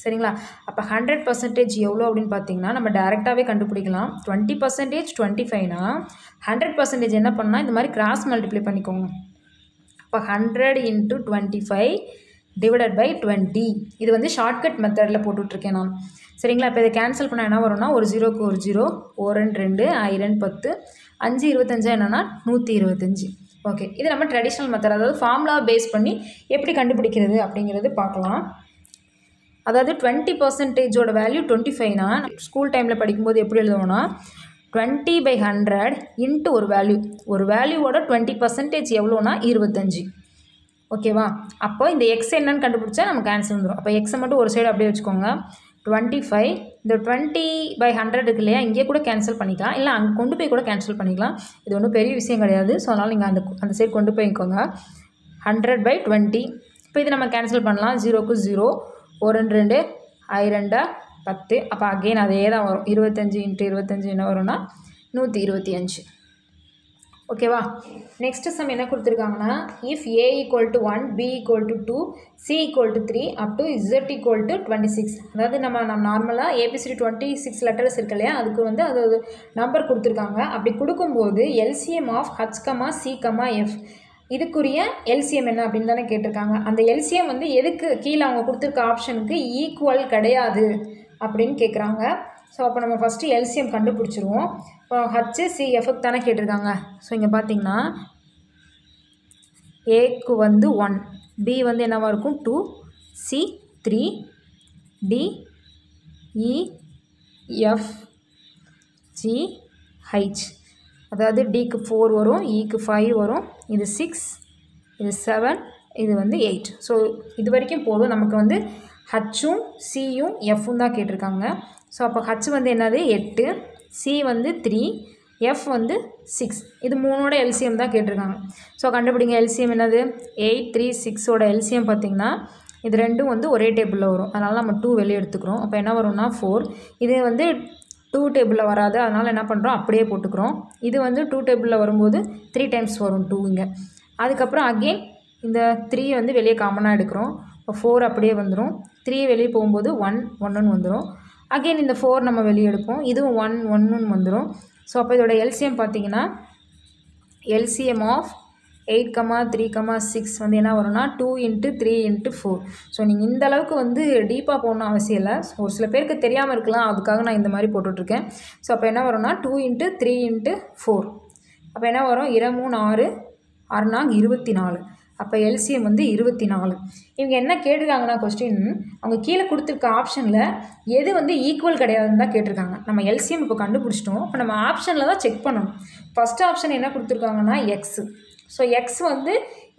சரிங்களா, அப்போ 100% எவ்வளோ அப்படின்னு பார்த்தீங்கன்னா நம்ம டேரெக்டாகவே கண்டுபிடிக்கலாம். 20% 25னா 100% என்ன பண்ணால் இந்த மாதிரி கிராஸ் மல்டிப்ளை பண்ணிக்கோங்க. அப்போ 100 × 25 / 20. இது வந்து ஷார்ட்கட் மெத்தடில் போட்டுட்ருக்கேன் நான். சரிங்களா, இப்போ இதை கேன்சல் பண்ணால் என்ன வரும்னா ஒரு 0க்கு ஒரு 0, 4 2, 2 10, 5 25 என்னென்னா 125. ஓகே, இது நம்ம ட்ரெடிஷ்னல் மெத்தட், அதாவது ஃபார்முலா பேஸ் பண்ணி எப்படி கண்டுபிடிக்கிறது அப்படிங்கிறது பார்க்கலாம். அதாவது 20% வேல்யூ 25னா ஸ்கூல் டைமில் படிக்கும்போது எப்படி எழுதுவோம்னா 20/100 இன்ட்டு ஒரு வேல்யூவோட 20% எவ்வளோனா 25. ஓகேவா? அப்போ இந்த எக்ஸ் என்னன்னு கண்டுபிடிச்சா நமக்கு ஆன்சர் வந்துடும். அப்போ எக்ஸை மட்டும் ஒரு சைடு அப்படியே வச்சுக்கோங்க. 25 இந்த 20/100 இருக்கு இல்லையா, இங்கே கூட கேன்சல் பண்ணிக்கலாம், இல்லை அங்கே கொண்டு போய் கூட கேன்சல் பண்ணிக்கலாம். இது ஒன்றும் பெரிய விஷயம் கிடையாது. ஸோ அதனால் நீங்கள் அந்த சைடு கொண்டு போய்க்கோங்க. 100/20. இப்போ இது நம்ம கேன்சல் பண்ணலாம். 0க்கு 0, 1 2 2 10. அப்போ அகெயின் அதே தான் வரும். 25 × 25 என்ன வரும்னா 125. ஓகேவா? நெக்ஸ்ட் சம் என்ன கொடுத்துருக்காங்கன்னா, if A = 1, B = 2, C = 3 up to Z = 26. அதாவது நம்ம நார்மலாக ABCD 26 லெட்டர்ஸ் இருக்கு இல்லையா, அதுக்கு வந்து அது நம்பர் கொடுத்துருக்காங்க. அப்படி கொடுக்கும்போது LCM of H, C, F இதுக்குரிய எல்சிஎம் என்ன அப்படின்னு தானே கேட்டிருக்காங்க. அந்த எல்சிஎம் வந்து எதுக்கு கீழே அவங்க கொடுத்துருக்க ஆப்ஷனுக்கு ஈக்குவல் கிடையாது அப்படின்னு கேட்குறாங்க. ஸோ அப்போ நம்ம ஃபஸ்ட்டு எல்சிஎம் கண்டுபிடிச்சிருவோம். இப்போ HCFக்கு தானே கேட்டிருக்காங்க. ஸோ இங்கே பார்த்தீங்கன்னா ஏக்கு வந்து 1, B வந்து என்னவாக இருக்கும் 2, C 3, D E F G H. அதாவது Dக்கு 4 வரும், Eக்கு 5 வரும், இது 6, இது 7, இது வந்து 8. ஸோ இது வரைக்கும் போதும். நமக்கு வந்து ஹச்சும் சியும் எஃப்பும் தான் கேட்டிருக்காங்க. ஸோ அப்போ ஹச் வந்து என்னது 8, சி வந்து 3, எஃப் வந்து 6. இது மூணோட எல்சிஎம் தான் கேட்டிருக்காங்க. ஸோ கண்டுபிடிங்க எல்சிஎம் என்னது 8, 3, 6ஓட எல்சிஎம் பார்த்திங்கன்னா இது ரெண்டும் வந்து ஒரே டேபிளில் வரும். அதனால் நம்ம 2 வெளியே எடுத்துக்கிறோம். அப்போ என்ன வரும்னா 4. இது வந்து 2 டேபிளில் வராது, அதனால் என்ன பண்ணுறோம் அப்படியே போட்டுக்கிறோம். இது வந்து 2 டேபிளில் வரும்போது 3 டைம்ஸ் வரும் 2 இங்கே. அதுக்கப்புறம் அகெயின் இந்த 3 வந்து வெளியே காமனாக எடுக்கிறோம். இப்போ 4 அப்படியே வந்துடும். 3 வெளியே போகும்போது 1 வந்துடும். அகெயின் இந்த 4 நம்ம வெளியே எடுப்போம். இதுவும் 1 வந்துடும். ஸோ அப்போ இதோட எல்சிஎம் பார்த்தீங்கன்னா எல்சிஎம் ஆஃப் 8, 3, 6 வந்து என்ன வரும்னா 2 × 3 × 4. ஸோ நீங்கள் இந்த அளவுக்கு வந்து டீப்பாக போகணும்னு அவசியம் இல்லை. ஸோ ஒரு சில பேருக்கு தெரியாமல் இருக்கலாம், அதுக்காக நான் இந்த மாதிரி போட்டுட்ருக்கேன். ஸோ அப்போ என்ன வரும்னா 2 × 3 × 4. அப்போ என்ன வரும் 2 3 6, 6 4 24. அப்போ எல்சிஎம் வந்து 24. இவங்க என்ன கேட்டிருக்காங்கன்னா கொஸ்டின் அவங்க கீழே கொடுத்துருக்க ஆப்ஷனில் எது வந்து ஈக்குவல் கிடையாதுன்னு தான் கேட்டிருக்காங்க. நம்ம எல்சிஎம் இப்போ கண்டுபிடிச்சிட்டோம். இப்போ நம்ம ஆப்ஷனில் தான் செக் பண்ணணும். ஃபஸ்ட் ஆப்ஷன் என்ன கொடுத்துருக்காங்கன்னா எக்ஸு. ஸோ எக்ஸ் வந்து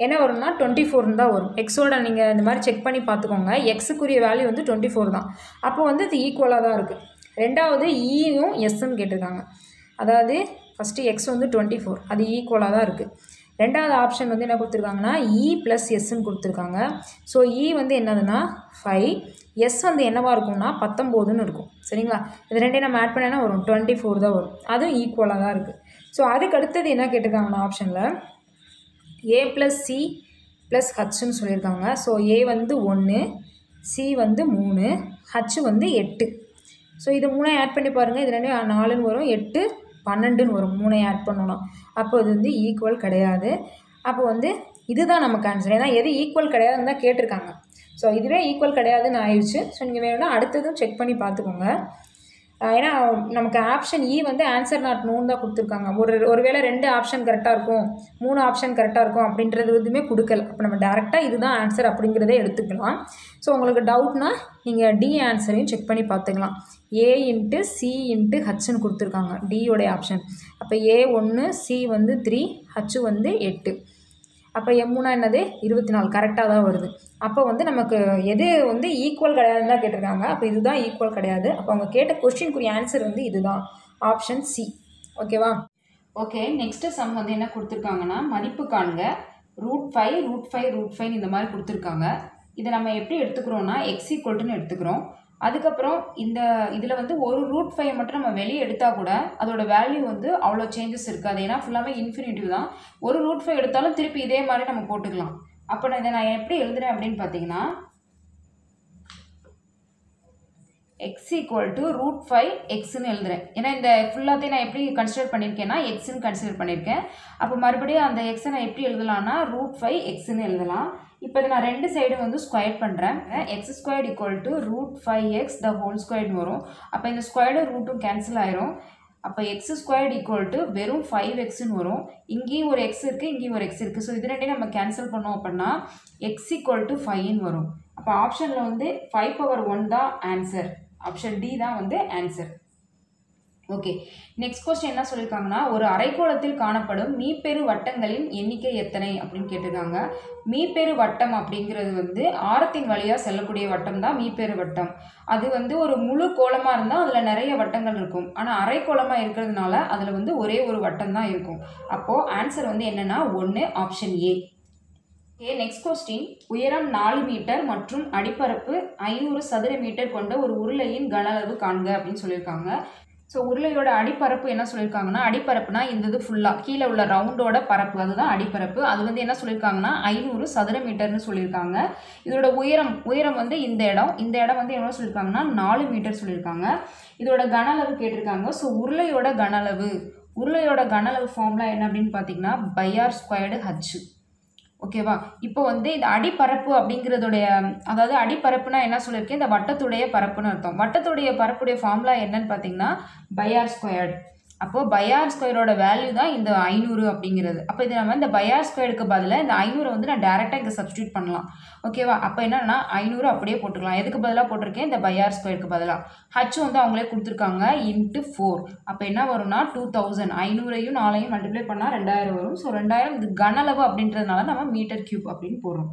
என்ன வரும்னா 24 தான் வரும். எக்ஸோட நீங்கள் இந்த மாதிரி செக் பண்ணி பார்த்துக்கோங்க. எக்ஸுக்குரிய வேல்யூ வந்து 24 தான். அப்போ வந்து இது ஈக்குவலாக தான் இருக்குது. ரெண்டாவது ஈயும் எஸ்ன்னு கேட்டிருக்காங்க. அதாவது ஃபஸ்ட்டு எக்ஸ் வந்து 24, அது ஈக்குவலாக தான் இருக்குது. ரெண்டாவது ஆப்ஷன் வந்து என்ன கொடுத்துருக்காங்கன்னா இ ப்ளஸ் எஸ்ன்னு கொடுத்துருக்காங்க. ஸோ இ வந்து என்னதுன்னா 5, எஸ் வந்து என்னவாக இருக்கும்னா 19ன்னு இருக்கும். சரிங்களா? இது ரெண்டையும் நம்ம ஆட் பண்ணேன்னா வரும் 24 தான் வரும். அதுவும் ஈக்குவலாக தான் இருக்குது. ஸோ அதுக்கு அடுத்தது என்ன கேட்டிருக்காங்கன்னா ஆப்ஷனில் ஏ ப்ளஸ் சி ப்ளஸ் ஹச்ன்னு சொல்லியிருக்காங்க. ஸோ ஏ வந்து 1, சி வந்து 3, ஹச் வந்து 8. ஸோ இது 3 ஆட் பண்ணி பாருங்கள். இது ரெண்டு 4ன்னு வரும், 8 12ன்னு வரும். 3 ஆட் பண்ணணும். அப்போ இது வந்து ஈக்குவல் கிடையாது. அப்போ வந்து இதுதான் நமக்கு ஆன்சர். ஏன்னா எது ஈக்குவல் கிடையாதுன்னு தான் கேட்டிருக்காங்க. ஸோ இதுவே ஈக்குவல் கிடையாதுன்னு ஆயிடுச்சு. ஸோ நீங்கள் வேணும்னா அடுத்ததும் செக் பண்ணி பார்த்துக்கோங்க. ஏன்னா நமக்கு ஆப்ஷன் இ வந்து ஆன்சர் நாட் நோன் தான் கொடுத்துருக்காங்க. ஒருவேளை 2 ஆப்ஷன் கரெக்டாக இருக்கும், 3 ஆப்ஷன் கரெக்டாக இருக்கும் அப்படின்றது எதுவுமே கொடுக்கல. அப்போ நம்ம டேரெக்டாக இதுதான் ஆன்சர் அப்படிங்கிறதே எடுத்துக்கலாம். ஸோ உங்களுக்கு டவுட்னா நீங்கள் டி ஆன்சரையும் செக் பண்ணி பார்த்துக்கலாம். ஏ × சி × ஹச்ன்னு கொடுத்துருக்காங்க டியோடைய ஆப்ஷன். அப்போ ஏ 1, சி வந்து 3, ஹச் வந்து 8. அப்போ M3 என்னது 24 கரெக்டாக தான் வருது. அப்போ வந்து நமக்கு எது வந்து ஈக்குவல் கிடையாதுன்னு தான் கேட்டிருக்காங்க. அப்போ இதுதான் ஈக்குவல் கிடையாது. அப்போ அவங்க கேட்ட கொஸ்டினுக்குரிய ஆன்சர் வந்து இதுதான், ஆப்ஷன் சி. ஓகேவா? ஓகே, நெக்ஸ்ட்டு சம் வந்து என்ன கொடுத்துருக்காங்கன்னா மதிப்பு காண்க √5 √5 இந்த மாதிரி கொடுத்துருக்காங்க. இதை நம்ம எப்படி எடுத்துக்கிறோன்னா எக்ஸ் ஈக்குவல்ட்டுன்னு எடுத்துக்கிறோம். அதுக்கப்புறம் இதில் வந்து ஒரு √5 மட்டும் நம்ம வெளியே எடுத்தால் கூட அதோட வேல்யூ வந்து அவ்வளோ சேஞ்சஸ் இருக்காது. ஏன்னா ஃபுல்லாமே இன்ஃபினிட்டிவ் தான். ஒரு √5 எடுத்தாலும் திருப்பி இதே மாதிரி நம்ம போட்டுக்கலாம். அப்போ நான் எப்படி எழுதுறேன் அப்படின்னு பார்த்தீங்கன்னா எக்ஸ் ஈக்குவல் டு √5xன்னு எழுதுறேன். ஏன்னா இந்த ஃபுல்லாத்தையும் நான் எப்படி கன்சிடர் பண்ணியிருக்கேன்னா எக்ஸ்ன்னு கன்சிடர் பண்ணியிருக்கேன். அப்போ மறுபடியும் அந்த எக்ஸை நான் எப்படி எழுதலாம்னா √5xன்னு எழுதலாம். இப்போ இதை நான் 2 சைடும் வந்து ஸ்கொயர் பண்ணுறேன். x² = √5x the whole squared வரும். அப்போ இந்த ஸ்கொயர்டு ரூட்டும் கேன்சல் ஆயிரும். அப்போ x² = வெறும் 5xன்னு வரும். இங்கேயும் ஒரு x இருக்குது, இங்கேயும் ஒரு x இருக்குது. ஸோ இது ரெண்டையும் நம்ம கேன்சல் பண்ணோம் அப்படின்னா x = 5ன்னு வரும். அப்போ ஆப்ஷனில் வந்து 5/1 தான் ஆன்சர். ஆப்ஷன் டி தான் வந்து ஆன்சர். ஓகே, நெக்ஸ்ட் கொஸ்டின் என்ன சொல்லியிருக்காங்கன்னா, ஒரு அரைக்கோளத்தில் காணப்படும் மீப்பெரு வட்டங்களின் எண்ணிக்கை எத்தனை அப்படின்னு கேட்டிருக்காங்க. மீப்பெரு வட்டம் அப்படிங்கிறது வந்து ஆரத்தின் வழியாக செல்லக்கூடிய வட்டம் தான் மீப்பெரு வட்டம். அது வந்து ஒரு முழு கோளமாக இருந்தால் அதில் நிறைய வட்டங்கள் இருக்கும். ஆனால் அரைக்கோளமாக இருக்கிறதுனால அதில் வந்து ஒரே ஒரு வட்டம் தான் இருக்கும். அப்போது ஆன்சர் வந்து என்னென்னா 1 option A. Okay, next question. உயரம் 4 மீட்டர் மற்றும் அடிப்பரப்பு 500 சதுர மீட்டர் கொண்ட ஒரு உருளையின் கன அளவு காண்க அப்படின்னு சொல்லியிருக்காங்க. ஸோ உருளையோட அடிப்பரப்பு என்ன சொல்லியிருக்காங்கன்னா, அடிப்பரப்புனா இந்த இது ஃபுல்லாக கீழே உள்ள ரவுண்டோட பரப்பு அதுதான் அடிப்பரப்பு. அது வந்து என்ன சொல்லியிருக்காங்கன்னா 500 சதுர மீட்டர்னு சொல்லியிருக்காங்க. இதோட உயரம் வந்து இந்த இடம் வந்து என்ன சொல்லியிருக்காங்கன்னா 4 மீட்டர் சொல்லியிருக்காங்க. இதோட கன அளவு கேட்டிருக்காங்க. ஸோ உருளையோட கன அளவு ஃபார்முலா என்ன அப்படின்னு பார்த்தீங்கன்னா πr²h. ஓகேவா? இப்போ வந்து இந்த அடிப்பரப்பு அப்படிங்கிறதுடைய, அதாவது அடிப்பரப்புனா என்ன சொல்லியிருக்கேன், இந்த வட்டத்துடைய பரப்புன்னு அர்த்தம். வட்டத்துடைய பரப்புடைய ஃபார்முலா என்னன்னு பார்த்தீங்கன்னா πr². அப்போது πr² வேல்யூ தான் இந்த 500 அப்படிங்கிறது. அப்போ இது நம்ம இந்த πr²க்கு பதிலாக இந்த 500 வந்து நான் டேரெக்டாக இங்கே சப்ஸ்டியூட் பண்ணலாம். ஓகேவா? அப்போ என்னன்னா 500 அப்படியே போட்டுக்கலாம். எதுக்கு பதிலாக போட்டிருக்கேன், இந்த πr²க்கு பதிலாக. ஹச் வந்து அவங்களே கொடுத்துருக்காங்க × 4. அப்போ என்ன வரும்னா 2000. 500ஐயும் 4ஐயும் மல்டிப்ளை பண்ணால் 2000 வரும். ஸோ 2000 இது கனளவு அப்படின்றதுனால நம்ம மீட்டர் கியூப் அப்படின்னு போடுறோம்.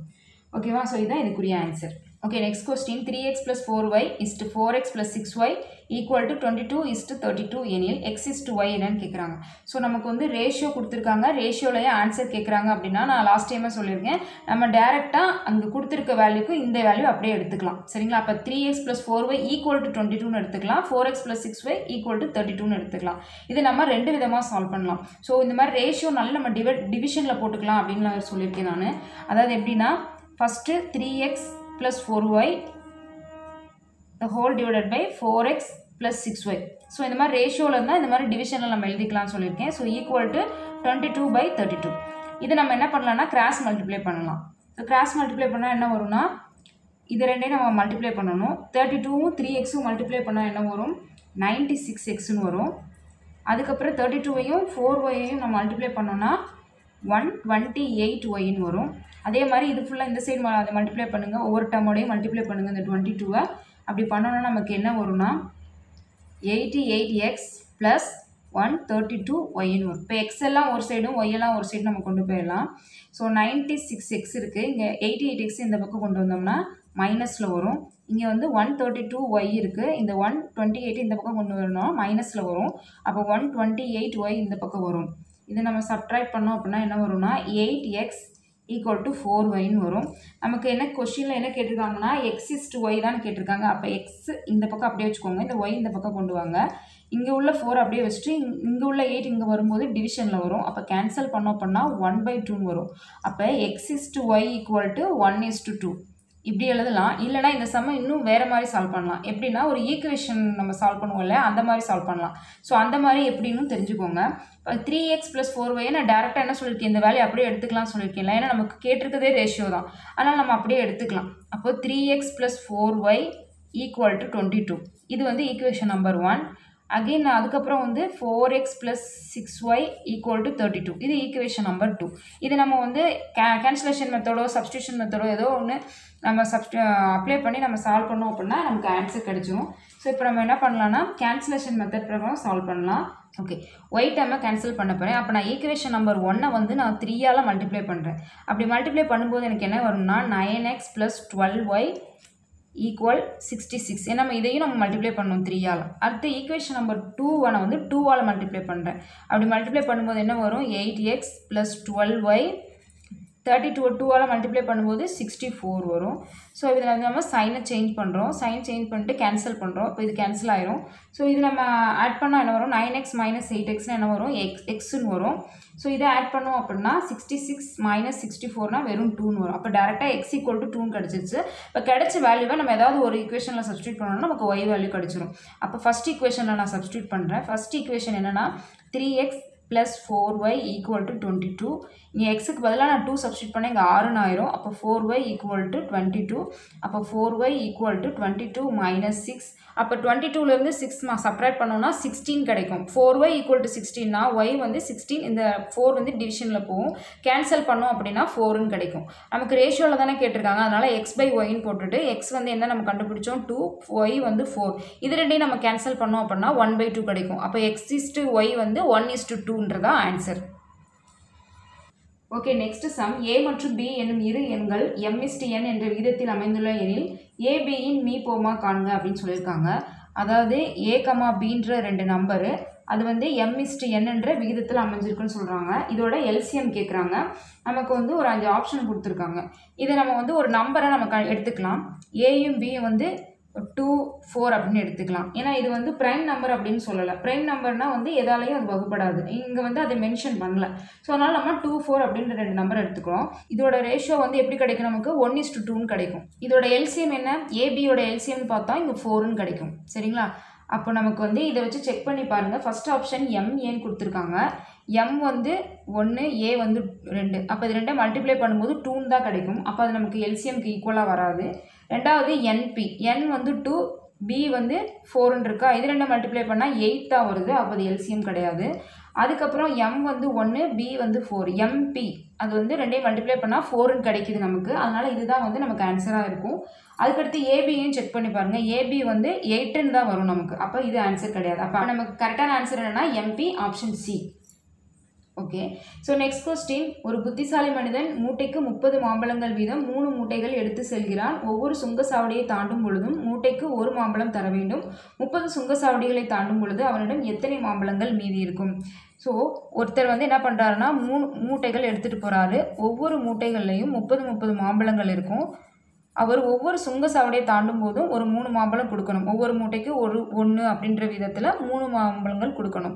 ஓகேவா? ஸோ இதுதான் இதுக்குரிய answer. Okay, next question. 3x + 4y = 4x + 6y = 22:32 எனில் x = y என்னன்னு கேட்குறாங்க. ஸோ நமக்கு வந்து ரேஷியோ கொடுத்துருக்காங்க. ரேஷியோலையே ஆன்சர் கேட்குறாங்க அப்படின்னா நான் லாஸ்ட் டைமே சொல்லியிருக்கேன், நம்ம டேரெக்டாக அங்கே கொடுத்துருக்க வேல்யூக்கு இந்த வேல்யூ அப்படியே எடுத்துக்கலாம். சரிங்களா? அப்போ 3x + 4y = 22ன்னு எடுத்துக்கலாம். 4x + 6y = 32ன்னு எடுத்துக்கலாம். இது நம்ம 2 விதமாக சால்வ் பண்ணலாம். ஸோ இந்த மாதிரி ரேஷியோ நல்ல நம்ம டிவிஷனில் போட்டுக்கலாம் அப்படின்னு சொல்லியிருக்கேன் நான். அதாவது எப்படின்னா, first 3x + 4y the whole divided by 4x + 6y. So இந்த மாதிரி ரேஷியோவில் இருந்தால் இந்த மாதிரி டிவிஷனில் நம்ம எழுதிக்கலாம்னு சொல்லியிருக்கேன். ஸோ = 22/32. இது நம்ம என்ன பண்ணலாம்னா கிராஸ் மல்டிப்ளை பண்ணலாம். ஸோ கிராஸ் மல்டிப்ளை பண்ணால் என்ன வரும்னா, இது ரெண்டையும் நம்ம மல்டிப்ளை பண்ணணும். 32ம் 3xம் மல்டிப்ளை பண்ணால் என்ன வரும், 96xன்னு வரும். அதுக்கப்புறம் 32ஐயும் 4yையும் நம்ம மல்டிப்ளை பண்ணோன்னா 128yன்னு வரும். அதே மாதிரி இது ஃபுல்லாக இந்த சைடு அதை மல்டிப்ளை பண்ணுங்கள். ஒவ்வொரு டேர்மோடையும் மல்டிப்ளை பண்ணுங்கள் இந்த 22. அப்படி பண்ணோன்னா நமக்கு என்ன வரும்னா 88x + 132yன்னு வரும். இப்போ எக்ஸ் எல்லாம் ஒரு சைடும் ஒய் எல்லாம் ஒரு சைடும் நம்ம கொண்டு போயிடலாம். ஸோ 96x இருக்குது. இங்கே 88x இந்த பக்கம் கொண்டு வந்தோம்னா மைனஸில் வரும். இங்கே வந்து 132y இருக்குது. இந்த 128 இந்த பக்கம் கொண்டு வரணும், மைனஸில் வரும். அப்போ 128y இந்த பக்கம் வரும். இதை நம்ம சப்ட்ராக்ட் பண்ணோம் அப்படின்னா என்ன வரும்னா 8x = 4yன்னு வரும். நமக்கு என்ன கொஸ்டினில் என்ன கேட்டிருக்காங்கன்னா x = y தான் கேட்டிருக்காங்க. அப்போ எக்ஸ் இந்த பக்கம் அப்படியே வச்சுக்கோங்க, இந்த y இந்த பக்கம் கொண்டு வாங்க. இங்கே உள்ள 4 அப்படியே வச்சுட்டு இங்கே உள்ள 8 இங்கே வரும்போது டிவிஷனில் வரும். அப்போ கேன்சல் பண்ணோம் அப்படின்னா 1/2ன்னு வரும். அப்போ x = y = 1:2 இப்படி எழுதலாம். இல்லைனா இந்த சம்ம இன்னும் வேறு மாதிரி சால்வ் பண்ணலாம். எப்படின்னா ஒரு ஈக்குவேஷன் நம்ம சால்வ் பண்ணுவோம் இல்லையா, அந்த மாதிரி சால்வ் பண்ணலாம். ஸோ அந்த மாதிரி எப்படின்னு தெரிஞ்சுக்கோங்க. இப்போ 3x + 4y நான் டேரெக்டாக என்ன சொல்லியிருக்கேன், இந்த வேல்யூ அப்படியே எடுத்துக்கலாம் சொல்லியிருக்கேன். ஏன்னா நமக்கு கேட்டிருக்கதே ரேஷியோ தான், அதனால் நம்ம அப்படியே எடுத்துக்கலாம். அப்போ 3x + 4y = 22. இது வந்து ஈக்குவேஷன் நம்பர் 1. அகெயின் அதுக்கப்புறம் வந்து 4x + 6y = 32. இது ஈக்குவேஷன் நம்பர் 2. இது நம்ம வந்து கேன்சலேஷன் மெத்தடோ சப்ஸ்டியூஷன் மெத்தடோ ஏதோ ஒன்று நம்ம அப்ளை பண்ணி நம்ம சால்வ் பண்ணோம் அப்படின்னா நமக்கு ஆன்சர் கிடச்சிரும். ஸோ இப்போ நம்ம என்ன பண்ணலாம்னா கேன்சலேஷன் மெத்தட் பிரகாரம் சால்வ் பண்ணலாம். ஓகே, ஒய் டேர்மை கேன்சல் பண்ண போகிறேன். அப்போ நான் ஈக்குவேஷன் நம்பர் 1 வந்து நான் 3ஆல் மல்டிப்ளை பண்ணுறேன். அப்படி மல்டிப்ளை பண்ணும்போது எனக்கு என்ன வரும்னா 9x + 12y = 66. ஏன்னா நம்ம இதையும் நம்ம மல்டிப்ளை பண்ணணும் 3ஆல். அடுத்து ஈக்குவேஷன் நம்பர் 2 நான் வந்து 2ஆல் மல்டிப்ளை பண்ணுறேன். அப்படி மல்டிப்ளை பண்ணும்போது என்ன வரும் 8x + 12y 32 2ஆல் மல்டிப்ளை பண்ணும்போது 64 வரும். ஸோ இதில் வந்து நம்ம சைனை சேஞ்ச் பண்ணுறோம். சைன் சேஞ்ச் பண்ணிட்டு கேன்சல் பண்ணுறோம். இப்போ இது கேன்சல் ஆயிரும். ஸோ இது நம்ம ஆட் பண்ணால் என்ன வரும் 9x - 8xன்னு என்ன வரும் எக்ஸ்ன்னு வரும். ஸோ இதை ஆட் பண்ணோம் அப்படின்னா 66 - 64னா வெறும் 2ன்னு வரும். அப்போ டேரெக்டாக x = 2ன்னு கிடச்சிருச்சு. இப்போ கிடைச்ச வேல்யூவை நம்ம ஏதாவது ஒரு ஈக்குவேஷனில் சப்ஸ்டியூட் பண்ணோம்னா நமக்கு y வேல்யூ கிடச்சிரும். அப்போ ஃபஸ்ட் ஈக்குவேஷனில் நான் சப்ஸ்டியூட் பண்ணுறேன். ஃபஸ்ட் ஈக்குவேஷன் என்னென்னா 3x plus 4y equal to 22. இங்கே எக்ஸுக்கு பதிலாக நான் 2 சப்ஸ்டியூட் பண்ணேன், இங்கே 6 ஆயிரும். அப்போ 4y ஈக்குவல் டு 22. அப்போ 4y ஈக்குவல் டு 22 மைனஸ் 6. அப்போ 22லேருந்து 6 சப்ராக்ட் பண்ணோம்னா 16 கிடைக்கும். 4y ஈக்குவல் டு 16னா y வந்து 16, இந்த 4 வந்து டிவிஷனில் போகும். கேன்சல் பண்ணோம் அப்படின்னா 4ன்னு கிடைக்கும். நமக்கு ரேஷியோவில் தானே கேட்டிருக்காங்க, அதனால் x/yன்னு போட்டுட்டு x வந்து என்ன நம்ம கண்டுபிடிச்சோம் 2, y வந்து 4. இது ரெண்டையும் நம்ம கேன்சல் பண்ணோம் அப்படின்னா 1/2 கிடைக்கும். அப்போ x/y வந்து 1:2ன்றதா answer. Okay, next sum. a மற்றும் b என்னும் இரு எண்கள் m/n என்ற விகிதத்தில் அமைந்துள்ள எனில் abயின் மீப்போமா காண்க அப்படின்னு சொல்லியிருக்காங்க. அதாவது a, bன்ற 2 நம்பரு அது வந்து m/n என்ற விகிதத்தில் அமைஞ்சிருக்குன்னு சொல்கிறாங்க. இதோட எல்சிஎம் கேட்குறாங்க. நமக்கு வந்து ஒரு 5 ஆப்ஷன் கொடுத்துருக்காங்க. இதை நம்ம வந்து ஒரு நம்பரை நம்ம எடுத்துக்கலாம். ஏயும் பியும் வந்து 2, 4 அப்படின்னு எடுத்துக்கலாம். ஏன்னா இது வந்து ப்ரைம் நம்பர் அப்படின்னு சொல்லலை. ப்ரைம் நம்பர்னால் வந்து எதாலையும் அது வகுப்படாது. இங்கே வந்து அதை மென்ஷன் பண்ணல. ஸோ அதனால் நம்ம 2, 4 அப்படின்ற 2 நம்பர் எடுத்துக்கிறோம். இதோட ரேஷியோ வந்து எப்படி கிடைக்கும், நமக்கு 1:2ன்னு கிடைக்கும். இதோட எல்சிஎம் என்ன, ஏபியோட எல்சிஎம்னு பார்த்தா இங்கே 4ன்னு கிடைக்கும். சரிங்களா? அப்போ நமக்கு வந்து இதை வச்சு செக் பண்ணி பாருங்கள். ஃபஸ்ட் ஆப்ஷன் ஏன்னு கொடுத்துருக்காங்க. m வந்து 1, a வந்து 2. அப்போ இது ரெண்டே மல்டிப்ளை பண்ணும்போது 2ன்னு தான் கிடைக்கும். அப்போ அது நமக்கு எல்சிஎம்க்கு ஈக்குவலாக வராது. ரெண்டாவது n வந்து 2, b வந்து 4ன்னு இருக்கா. இது ரெண்டே மல்டிப்ளை பண்ணால் 8 தான் வருது. அப்போ அது எல்சிஎம் கிடையாது. அதுக்கப்புறம் m வந்து 1, b வந்து 4. mp அது வந்து ரெண்டையும் மல்டிப்ளை பண்ணால் 4ன்னு கிடைக்குது நமக்கு. அதனால் இதுதான் வந்து நமக்கு ஆன்சராக இருக்கும். அதுக்கடுத்து ஏபியும் செக் பண்ணி பாருங்கள். ஏபி வந்து 8ன்னு தான் வரும் நமக்கு. அப்போ இது ஆன்சர் கிடையாது. அப்போ நமக்கு கரெக்டான ஆன்சர் என்னென்னா MP, option C. Okay, so next question. ஒரு புத்திசாலி மனிதன் மூட்டைக்கு 30 மாம்பழங்கள் வீதம் 3 மூட்டைகள் எடுத்து செல்கிறான். ஒவ்வொரு சுங்கசாவடியை தாண்டும் பொழுதும் மூட்டைக்கு 1 மாம்பழம் தர வேண்டும். 30 சுங்கசாவடிகளை தாண்டும் பொழுது அவனிடம் எத்தனை மாம்பழங்கள் மீதி இருக்கும்? ஸோ ஒருத்தர் வந்து என்ன பண்ணுறாருன்னா 3 மூட்டைகள் எடுத்துகிட்டு போகிறாரு. ஒவ்வொரு மூட்டைகள்லையும் 30 மாம்பழங்கள் இருக்கும். அவர் ஒவ்வொரு சுங்கசாவடியை தாண்டும் போதும் ஒரு 3 மாம்பழம் கொடுக்கணும். ஒவ்வொரு மூட்டைக்கு 1 அப்படின்ற விதத்தில் 3 மாம்பழங்கள் கொடுக்கணும்.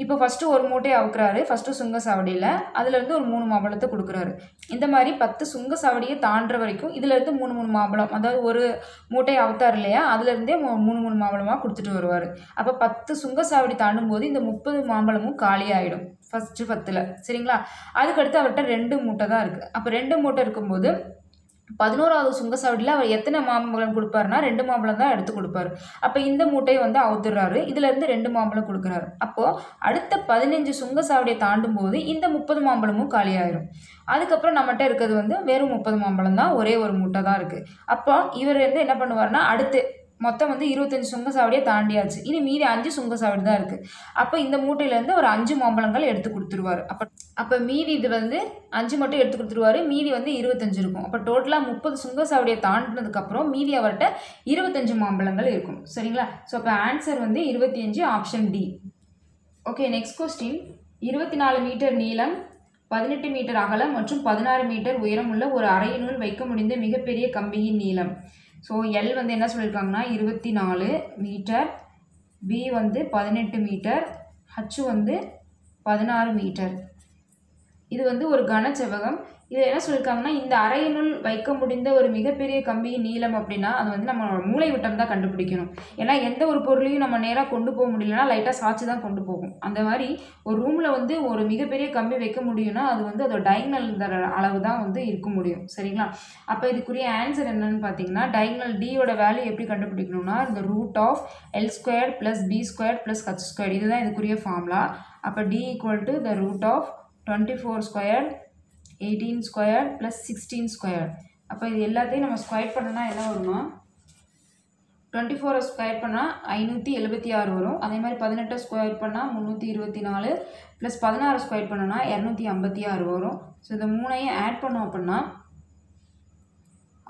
இப்போ ஃபஸ்ட்டு ஒரு மூட்டையை அவுக்குறாரு ஃபஸ்ட்டு சுங்கசாவடியில். அதுலேருந்து ஒரு 3 மாம்பழத்தை கொடுக்குறாரு. இந்த மாதிரி 10 சுங்கசாவடியை தாண்டுற வரைக்கும் இதுலேருந்து 3 மாம்பழம், அதாவது ஒரு மூட்டையை அவுத்தார் இல்லையா, அதுலேருந்தே 3 மாம்பழமாக கொடுத்துட்டு வருவார். அப்போ 10 சுங்கசாவடி தாண்டும் போது இந்த 30 மாம்பழமும் காலியாகிடும் ஃபஸ்ட்டு 10ல். சரிங்களா? அதுக்கடுத்து அவர்கிட்ட 2 மூட்டை தான் இருக்குது. அப்போ 2 மூட்டை இருக்கும்போது 11வது சுங்கசாவடியில் அவர் எத்தனை மாம்பழம் கொடுப்பாருனா 2 மாம்பழம் தான் எடுத்து கொடுப்பாரு. அப்போ இந்த மூட்டையை வந்து அவுத்துடுறாரு. இதுலேருந்து 2 மாம்பழம் கொடுக்குறாரு. அப்போது அடுத்த 15 சுங்கசாவடியை தாண்டும் போது இந்த 30 மாம்பழமும் காலியாயிரும். அதுக்கப்புறம் நம்மகிட்ட இருக்கிறது வந்து வெறும் 30 மாம்பழம் தான், ஒரே ஒரு மூட்டை தான் இருக்குது. அப்போ இவர் வந்து என்ன பண்ணுவார்னா அடுத்து மொத்தம் வந்து 25 சுங்கசாவடியை தாண்டியாச்சு. இனி மீதி 5 சுங்கசாவடி தான் இருக்குது. அப்போ இந்த மூட்டையிலேருந்து ஒரு 5 மாம்பழங்கள் எடுத்து கொடுத்துருவார். அப்போ மீதி இது வந்து 5 மட்டும் எடுத்து கொடுத்துருவார். மீதி வந்து 25 இருக்கும். அப்போ டோட்டலாக 30 சுங்கசாவடியை தாண்டினதுக்கப்புறம் மீதி அவர்கிட்ட 25 மாம்பழங்கள் இருக்கும். சரிங்களா? ஸோ அப்போ ஆன்சர் வந்து 25, option D. Okay, next question. 24 metre நீளம், 18 மீட்டர் அகலம் மற்றும் 16 மீட்டர் உயரம் உள்ள ஒரு அறையினுள் வைக்க முடிந்த மிகப்பெரிய கம்பியின் நீளம். ஸோ எல் வந்து என்ன சொல்லியிருக்காங்கன்னா 24 மீட்டர், பி வந்து 18 மீட்டர், ஹச் வந்து 16 மீட்டர். இது வந்து ஒரு கனச்செவ்வகம். இது என்ன சொல்லியிருக்காங்கன்னா இந்த அறையினுள் வைக்க முடிந்த ஒரு மிகப்பெரிய கம்பியின் நீளம் அப்படின்னா அது வந்து நம்ம மூளை விட்டம் தான் கண்டுபிடிக்கணும். ஏன்னா எந்த ஒரு பொருளையும் நம்ம நேராக கொண்டு போக முடியலன்னா லைட்டாக சாய்ச்சி தான் கொண்டு போகும். அந்த மாதிரி ஒரு ரூமில் வந்து ஒரு மிகப்பெரிய கம்பி வைக்க முடியும்னா அது வந்து அதோட டயகனல் அளவு தான் வந்து இருக்க முடியும். சரிங்களா? அப்போ இதுக்குரிய ஆன்சர் என்னன்னு பார்த்தீங்கன்னா டயகனல் டியோட வேல்யூ எப்படி கண்டுபிடிக்கணும்னா இந்த √(L² + B² + H²). இதுதான் இதுக்குரிய ஃபார்முலா. அப்போ D = the √(24², 18² + 16²). அப்போ இது எல்லாத்தையும் நம்ம ஸ்கொயர் பண்ணனா என்ன வரும்னா 24 ஸ்கொயர் பண்ணால் 576 வரும். அதே மாதிரி 18 ஸ்கொயர் பண்ணால் 324 + 16 ஸ்கொயர் பண்ணோன்னா 256 வரும். ஸோ இந்த 3ஐயும் ஆட் பண்ணோம் அப்படின்னா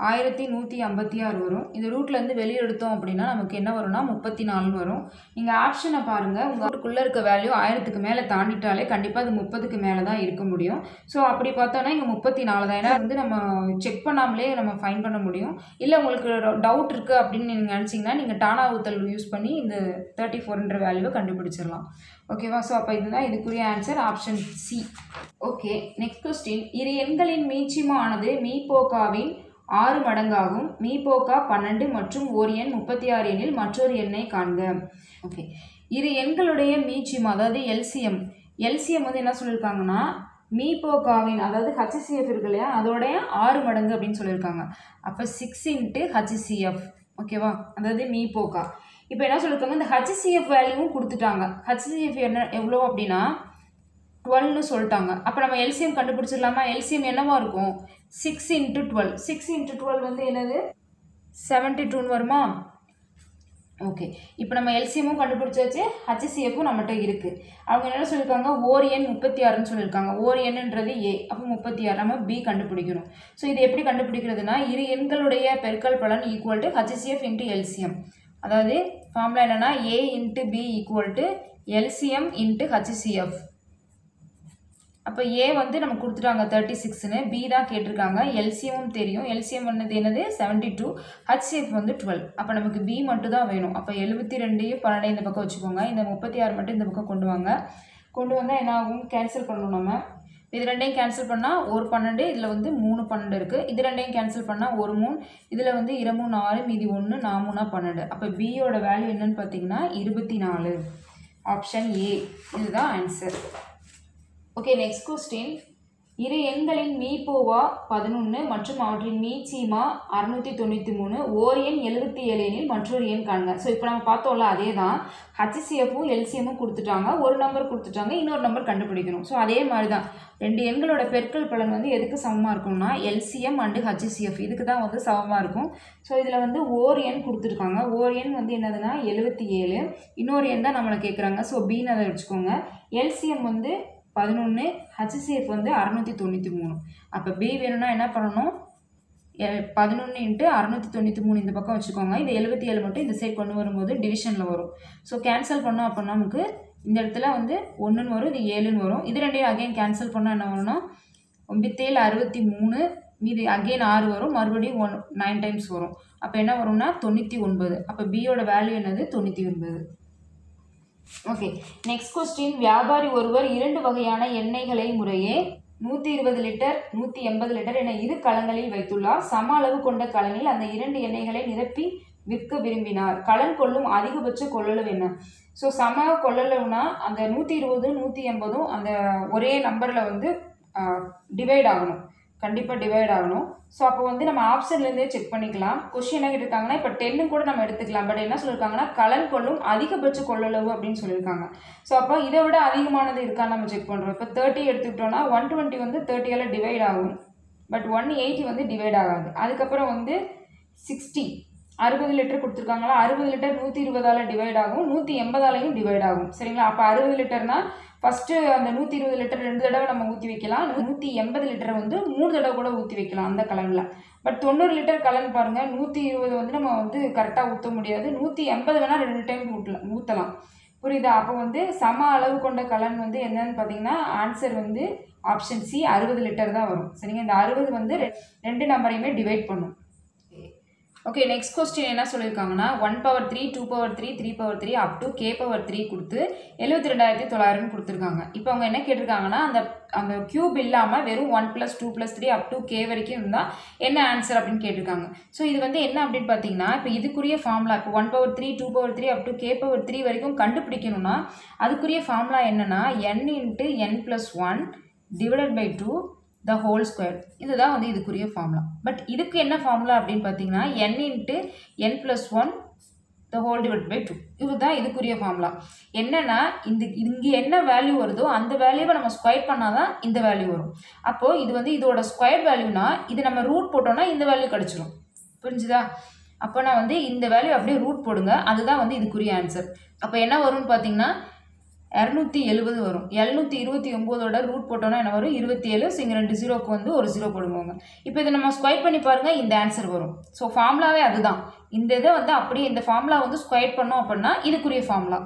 1156 வரும். இந்த ரூட்லேருந்து வெளியே எடுத்தோம் அப்படின்னா நமக்கு என்ன வரும்னா 34 வரும். நீங்கள் ஆப்ஷனை பாருங்கள். உங்கள் ரூட்டுக்குள்ளே இருக்க வேல்யூ 1000க்கு மேலே தாண்டிட்டாலே கண்டிப்பாக அது 30க்கு மேலே தான் இருக்க முடியும். ஸோ அப்படி பார்த்தோன்னா இங்கே 34 தான். ஏன்னா வந்து நம்ம செக் பண்ணாமலே நம்ம ஃபைன் பண்ண முடியும். இல்லை உங்களுக்கு டவுட் இருக்குது அப்படின்னு நீங்கள் நினச்சிங்கன்னா நீங்கள் டானா ஊத்தல் யூஸ் பண்ணி இந்த 34ன்ற வேல்யூவை கண்டுபிடிச்சிடலாம். ஓகேவா? ஸோ அப்போ இதுதான் இதுக்குரிய answer, option C. Okay, next question. இரு எண்களின் மீச்சிமானது மீபோகாவின் 6 மடங்காகும். மீபோகா 12 மற்றும் ஒரு எண் 36 எனில் மற்றொரு எண்ணை காண்க. ஓகே, இரு எண்களுடைய மீச்சிமா அதாவது எல்சிஎம் எல்சிஎம் வந்து என்ன சொல்லியிருக்காங்கன்னா மீபோகாவின் அதாவது ஹச்சிசிஎஃப் இருக்கு இல்லையா அதோடைய 6 மடங்கு அப்படின்னு சொல்லியிருக்காங்க. அப்போ 6 × ஹச்சிசிஎஃப் ஓகேவா, அதாவது மீபோகா. இப்போ என்ன சொல்லியிருக்காங்க, இந்த ஹச்சிசிஎஃப் வேல்யூவும் கொடுத்துட்டாங்க. ஹச்சிசிஎஃப் என்ன எவ்வளோ அப்படின்னா 12ன்னு சொல்லிட்டாங்க. அப்போ நம்ம எல்சிஎம் கண்டுபிடிச்சிடலாமா? எல்சிஎம் என்னவா இருக்கும்? 6 × 12. 6 × 12 வந்து என்னது 72ன்னு வருமா? ஓகே, இப்போ நம்ம எல்சிஎம்மும் கண்டுபிடிச்சாச்சு, ஹச்சிசிஎஃப்பும் நம்மகிட்ட இருக்குது. அவங்க என்ன சொல்லியிருக்காங்க, ஓர் எண் 36ன்னு சொல்லியிருக்காங்க. ஓர் எண்ணுன்றது ஏ, அப்போ 36 நம்ம பி கண்டுபிடிக்கணும். ஸோ இது எப்படி கண்டுபிடிக்கிறதுனா, இரு எண்களுடைய பெருக்கல் பலன் ஈக்குவல் டு ஹச்சிசிஎஃப் × எல்சிஎம். அதாவது ஃபார்முலா என்னென்னா A × B equal to LCM × HCF. அப்போ ஏ வந்து நம்ம கொடுத்துட்டாங்க 36ன்னு, பி தான் கேட்டிருக்காங்க. எல்சிஎம்மும் தெரியும், எல்சிஎம் என்னது 72, ஹச்சிஎஃப் வந்து 12. அப்போ நமக்கு பி மட்டும் தான் வேணும். அப்போ 72யும் 12 இந்த பக்கம் வச்சுக்கோங்க, இந்த 36 மட்டும் இந்த பக்கம் கொண்டு வாங்க. கொண்டு வந்தால் என்ன ஆகும், கேன்சல் பண்ணணும் நம்ம. இது ரெண்டையும் கேன்சல் பண்ணால் ஒரு 12, இதில் வந்து 3 12 இருக்குது. இது ரெண்டையும் கேன்சல் பண்ணால் ஒரு 3, இதில் வந்து 2 3 6, மீதி 1, 4 3 12. அப்போ பியோட வேல்யூ என்னன்னு பார்த்தீங்கன்னா 24. ஆப்ஷன் ஏ, இதுதான் ஆன்சர். Okay, next question. இரு எண்களின் மீபோவா 11 மற்றும் அவற்றின் மீச்சீமா 693, ஓர் எண் 77 எனில் மற்றொரு எண் காண்க. ஸோ இப்போ நம்ம பார்த்தோம்ல அதே தான், ஹச்சிசிஎஃப்பும் எல்சிஎம்மும் கொடுத்துட்டாங்க, ஒரு நம்பர் கொடுத்துட்டாங்க, இன்னொரு நம்பர் கண்டுபிடிக்கணும். ஸோ அதே மாதிரி தான் ரெண்டு எண்களோட பெருக்கல் பலன் வந்து எதுக்கு சமமாக இருக்கும்னா எல்சிஎம் அண்டு ஹச்சிசிஎஃப், இதுக்கு தான் வந்து சமமாக இருக்கும். ஸோ இதில் வந்து ஓர் எண் கொடுத்துருக்காங்க, ஓர் எண் வந்து என்னதுன்னா 77, இன்னொரு எண் தான் நம்மளை கேட்குறாங்க. ஸோ பின்னு அதை வச்சுக்கோங்க. எல்சிஎம் வந்து 11, ஹச்சிசிஎஃப் வந்து 693. அப்போ பி வேணும்னா என்ன பண்ணணும், 11 × 693 இந்த பக்கம் வச்சுக்கோங்க. இந்த 77 மட்டும் இந்த சைடு கொண்டு வரும்போது டிவிஷனில் வரும். ஸோ கேன்சல் பண்ணோம் அப்படின்னா நமக்கு இந்த இடத்துல வந்து 1ன்னு வரும், இது 7ன்னு வரும். இது ரெண்டையும் அகைன் கேன்சல் பண்ணால் என்ன வரும்னா 9 63, மீது அகைன் 6 வரும், மறுபடியும் 9 டைம்ஸ் வரும். அப்போ என்ன வரும்னா 99. அப்போ பியோட வேல்யூ என்னது 99. Okay, next question. வியாபாரி ஒருவர் 2 வகையான எண்ணெய்களை முறையே 120 லிட்டர் 180 லிட்டர் என இரு கலங்களில் வைத்துள்ளார். சம அளவு கொண்ட கலனில் அந்த 2 எண்ணெய்களை நிரப்பி விற்க விரும்பினார். கலன் கொள்ளும் அதிகபட்ச கொள்ளளவு என்ன? ஸோ சம கொள்ளளவுனா அந்த 120 180 அந்த ஒரே நம்பரில் வந்து டிவைட் ஆகணும், கண்டிப்பாக டிவைட் ஆகணும். ஸோ அப்போ வந்து நம்ம ஆப்ஷன்லேருந்தே செக் பண்ணிக்கலாம். கொஸ்டின் என்ன கேட்டிருக்காங்கன்னா இப்போ 10 கூட நம்ம எடுத்துக்கலாம். பட் என்ன சொல்லியிருக்காங்கன்னா கலன் கொள்ளும் அதிகபட்ச கொள்ளளவு அப்படின்னு சொல்லியிருக்காங்க. ஸோ அப்போ இதை விட அதிகமானது இருக்கான்னு நம்ம செக் பண்ணுறோம். இப்போ 30 எடுத்துக்கிட்டோம்னா 120 வந்து 30ஆல் டிவைட் ஆகும், பட் 180 வந்து டிவைட் ஆகாது. அதுக்கப்புறம் வந்து 60 லிட்டர் கொடுத்துருக்காங்களா, 60 லிட்டர் 120ஆல் டிவைட் ஆகும், 180ஆலையும் டிவைட் ஆகும். சரிங்களா? அப்போ 60 லிட்டர்னா ஃபஸ்ட்டு அந்த 120 லிட்டர் 2 தடவை நம்ம ஊற்றி வைக்கலாம், 180 லிட்டரை வந்து 3 தடவை கூட ஊற்றி வைக்கலாம் அந்த கலனில். பட் 90 லிட்டர் கலன் பாருங்கள், 120 வந்து நம்ம வந்து கரெக்டாக ஊற்ற முடியாது, 180 வேணால் 2 டைம் ஊற்றலாம். புரியுதா? அப்போ வந்து சம அளவு கொண்ட கலன் வந்து என்னன்னு பார்த்தீங்கன்னா ஆன்சர் வந்து ஆப்ஷன் சி 60 லிட்டர் தான் வரும். சரிங்க, இந்த 60 வந்து 2 நம்பரையுமே டிவைட் பண்ணும். ஓகே, நெக்ஸ்ட் கொஸ்டின் என்ன சொல்லியிருக்காங்கன்னா 1/3 2/3 3/3 அப் டு k/3 கொடுத்து 72,900 கொடுத்துருக்காங்க. இப்போ அவங்க என்ன கேட்டிருக்காங்கன்னா அந்த கியூப் இல்லாமல் வெறும் 1 + 2 + 3 அப் டு k வரைக்கும் இருந்தால் என்ன ஆன்சர் அப்படின்னு கேட்டிருக்காங்க. ஸோ இது வந்து என்ன அப்படின்னு பார்த்தீங்கன்னா இப்போ இதுக்குரிய ஃபார்முலா இப்போ 1/3 2/3 அப் டு k/3 வரைக்கும் கண்டுபிடிக்கணும்னா அதுக்குரிய ஃபார்முலா என்னென்னா n × n + 1 divided by 2 the whole square. இதுதான் வந்து இதுக்குரிய ஃபார்முலா. பட் இதுக்கு என்ன ஃபார்முலா அப்படின்னு பார்த்தீங்கன்னா n × n + 1 the whole divided by 2. இதுதான் இதுக்குரிய ஃபார்முலா. என்னன்னா இங்கே என்ன வேல்யூ வருதோ அந்த வேல்யூவை நம்ம ஸ்கொயர் பண்ணால் தான் இந்த வேல்யூ வரும். அப்போது இது வந்து இதோட ஸ்கொயர் வேல்யூனா இது நம்ம ரூட் போட்டோம்னா இந்த வேல்யூ கிடச்சிரும். புரிஞ்சுதா? அப்போ நான் வந்து இந்த வேல்யூ அப்படியே ரூட் போடுங்க, அதுதான் வந்து இதுக்குரிய ஆன்சர். அப்போ என்ன வரும்னு பார்த்தீங்கன்னா 270 வரும். 729ஓட ரூட் போட்டோன்னா என்ன வரும் 27. ஸோ இங்கே 2 0க்கு வந்து ஒரு 0 போடுவாங்க. இப்போ இதை நம்ம ஸ்கொயர் பண்ணி பாருங்கள், இந்த ஆன்சர் வரும். ஸோ ஃபார்முலாவே அதுதான். இந்த இதை வந்து அப்படியே இந்த ஃபார்முலா வந்து ஸ்கொயர் பண்ணோம் அப்படின்னா இதுக்குரிய ஃபார்முலா.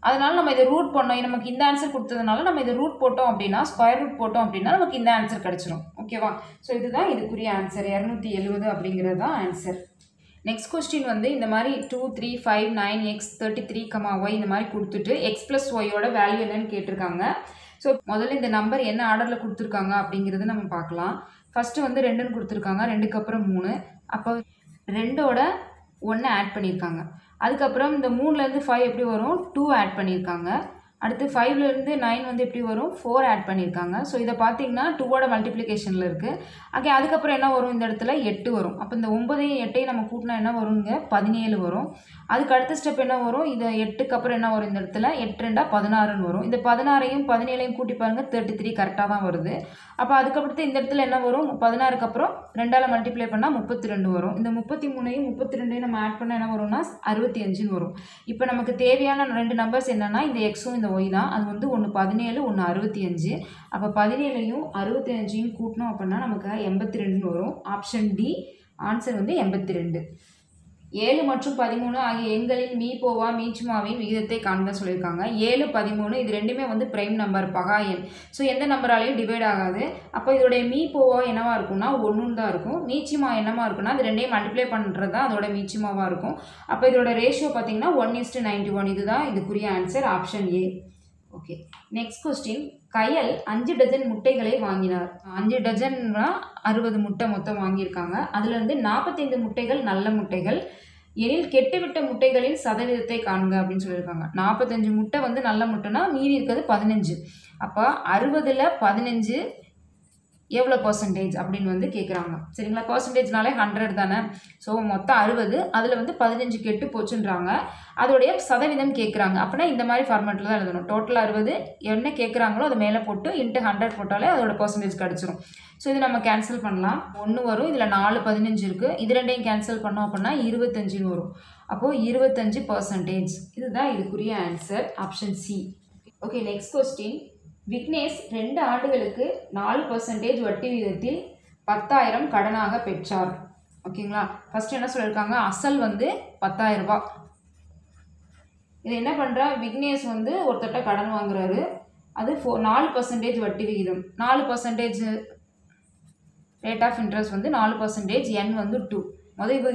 அதனால நம்ம இதை ரூட் பண்ணோம், நமக்கு இந்த ஆன்சர் கொடுத்ததுனால நம்ம இதை ரூட் போட்டோம் அப்படின்னா ஸ்கொயர் ரூட் போட்டோம் அப்படின்னா நமக்கு இந்த ஆன்சர் கிடச்சிரும். ஓகேவா? ஸோ இதுதான் இதுக்குரிய ஆன்சர், 270 அப்படிங்கிறது தான் ஆன்சர். நெக்ஸ்ட் கொஸ்டின் வந்து இந்த மாதிரி 2 3 5 9 x 33, y இந்த மாதிரி கொடுத்துட்டு x + yயோட வேல்யூ என்னன்னு கேட்டிருக்காங்க. ஸோ முதல்ல இந்த நம்பர் என்ன ஆர்டரில் கொடுத்துருக்காங்க அப்படிங்கிறது நம்ம பார்க்கலாம். ஃபஸ்ட்டு வந்து 2ன்னு கொடுத்துருக்காங்க, 2க்கு அப்புறம் 3, அப்போ 2ஓட 1 ஆட் பண்ணியிருக்காங்க. அதுக்கப்புறம் இந்த 3லேருந்து 5 எப்படி வரும் 2 ஆட் பண்ணியிருக்காங்க. அடுத்து 5லேருந்து 9 வந்து எப்படி வரும் 4 ஆட் பண்ணியிருக்காங்க. ஸோ இதை பார்த்தீங்கன்னா 2ஓட மல்டிப்ளிகேஷனில் இருக்குது. ஓகே, அதுக்கப்புறம் என்ன வரும், இந்த இடத்துல 8 வரும். அப்போ இந்த 9ஐயும் 8ஐயும் நம்ம கூட்டினா என்ன வருங்க 17 வரும். அதுக்கு அடுத்த ஸ்டெப் என்ன வரும், இது 8க்கு அப்புறம் என்ன வரும், இந்த இடத்துல 8 2 16ன்னு வரும். இந்த 16ஐயும் 17ஐயும் கூட்டி பாருங்கள் 33 கரெக்டாக தான் வருது. அப்போ அதுக்கப்புறத்து இந்த இடத்துல என்ன வரும், 16க்கு அப்புறம் 2ஆல் மல்டிப்ளை பண்ணால் 32 வரும். இந்த 33ஐயும் 32ஐயும் நம்ம ஆட் பண்ணால் என்ன வரும்னா 65ன்னு வரும். இப்போ நமக்கு தேவையான 2 நம்பர்ஸ் என்னென்னா இந்த எக்ஸும் இந்த ஒய் தான். அது வந்து ஒன்று 17 ஒன்று 65. அப்போ 17ஐயும் 65ஐயும் கூட்டினோம் அப்படின்னா நமக்கு 82ன்னு வரும். ஆப்ஷன் டி ஆன்சர் வந்து 82. 7 மற்றும் 13 ஆகிய எண்களின் மீ போவா மீச்சுமாவின் விகிதத்தை காண்க சொல்லியிருக்காங்க. 7 13 இது ரெண்டுமே வந்து பிரைம் நம்பர், பகா எண். ஸோ எந்த நம்பராலையும் டிவைட் ஆகாது. அப்போ இதோடைய மீ போவா என்னவா இருக்கும்னா 1 தான் இருக்கும். மீச்சுமா என்னவா இருக்குன்னா அது ரெண்டையும் மல்டிப்ளை பண்ணுறது தான் அதோட மீச்சுமாவாக இருக்கும். அப்போ இதோட ரேஷியோ பார்த்தீங்கன்னா 1:91. இதுதான் இதுக்குரிய answer, option A. Okay, next question. Kayal 5 dozen முட்டைகளை வாங்கினார். 5 டஜன்னா 60 முட்டை மொத்தம் வாங்கியிருக்காங்க. அதுலேருந்து 45 முட்டைகள் நல்ல முட்டைகள் எனில் கெட்டுவிட்ட முட்டைகளின் சதவீதத்தை காண்க அப்படின்னு சொல்லியிருக்காங்க. 45 முட்டை வந்து நல்ல முட்டைனா மீதி இருக்கிறது 15. அப்போ 60ல் 15 எவ்வளோ பர்சன்டேஜ் அப்படின்னு வந்து கேட்குறாங்க. சரிங்களா, பர்சன்டேஜ்னாலே 100 தானே. ஸோ மொத்தம் 60, அதில் வந்து 15 கெட்டு போச்சுன்றாங்க. அதோடைய சதவீதம் கேட்குறாங்க. அப்படின்னா இந்த மாதிரி ஃபார்மேட்டில் தான் எழுதணும். டோட்டல் 60 என்ன கேட்குறாங்களோ அதை மேலே போட்டு இன்ட்டு 100 போட்டாலே அதோட பர்சன்டேஜ் கிடச்சிரும். ஸோ இது நம்ம கேன்சல் பண்ணலாம். 1 வரும், இதில் 4 15 இருக்குது. இது ரெண்டையும் கேன்சல் பண்ணோம் அப்படின்னா 25 வரும். அப்போது 25%. இதுதான் இதுக்குரிய answer, option C. Okay, next question. Vignesh 2 ஆண்டுகளுக்கு 4% வட்டி விகிதத்தில் 10,000 கடனாக பெற்றார். ஓகேங்களா, ஃபஸ்ட்டு என்ன சொல்லியிருக்காங்க, அசல் வந்து 10,000 ரூபா. இது என்ன பண்ணுறா, விக்னேஷ் வந்து ஒருத்தட்ட கடன் வாங்குறாரு. அது 4% வட்டி விகிதம். 4% ரேட் ஆஃப் இன்ட்ரெஸ்ட் வந்து 4%, என் வந்து 2.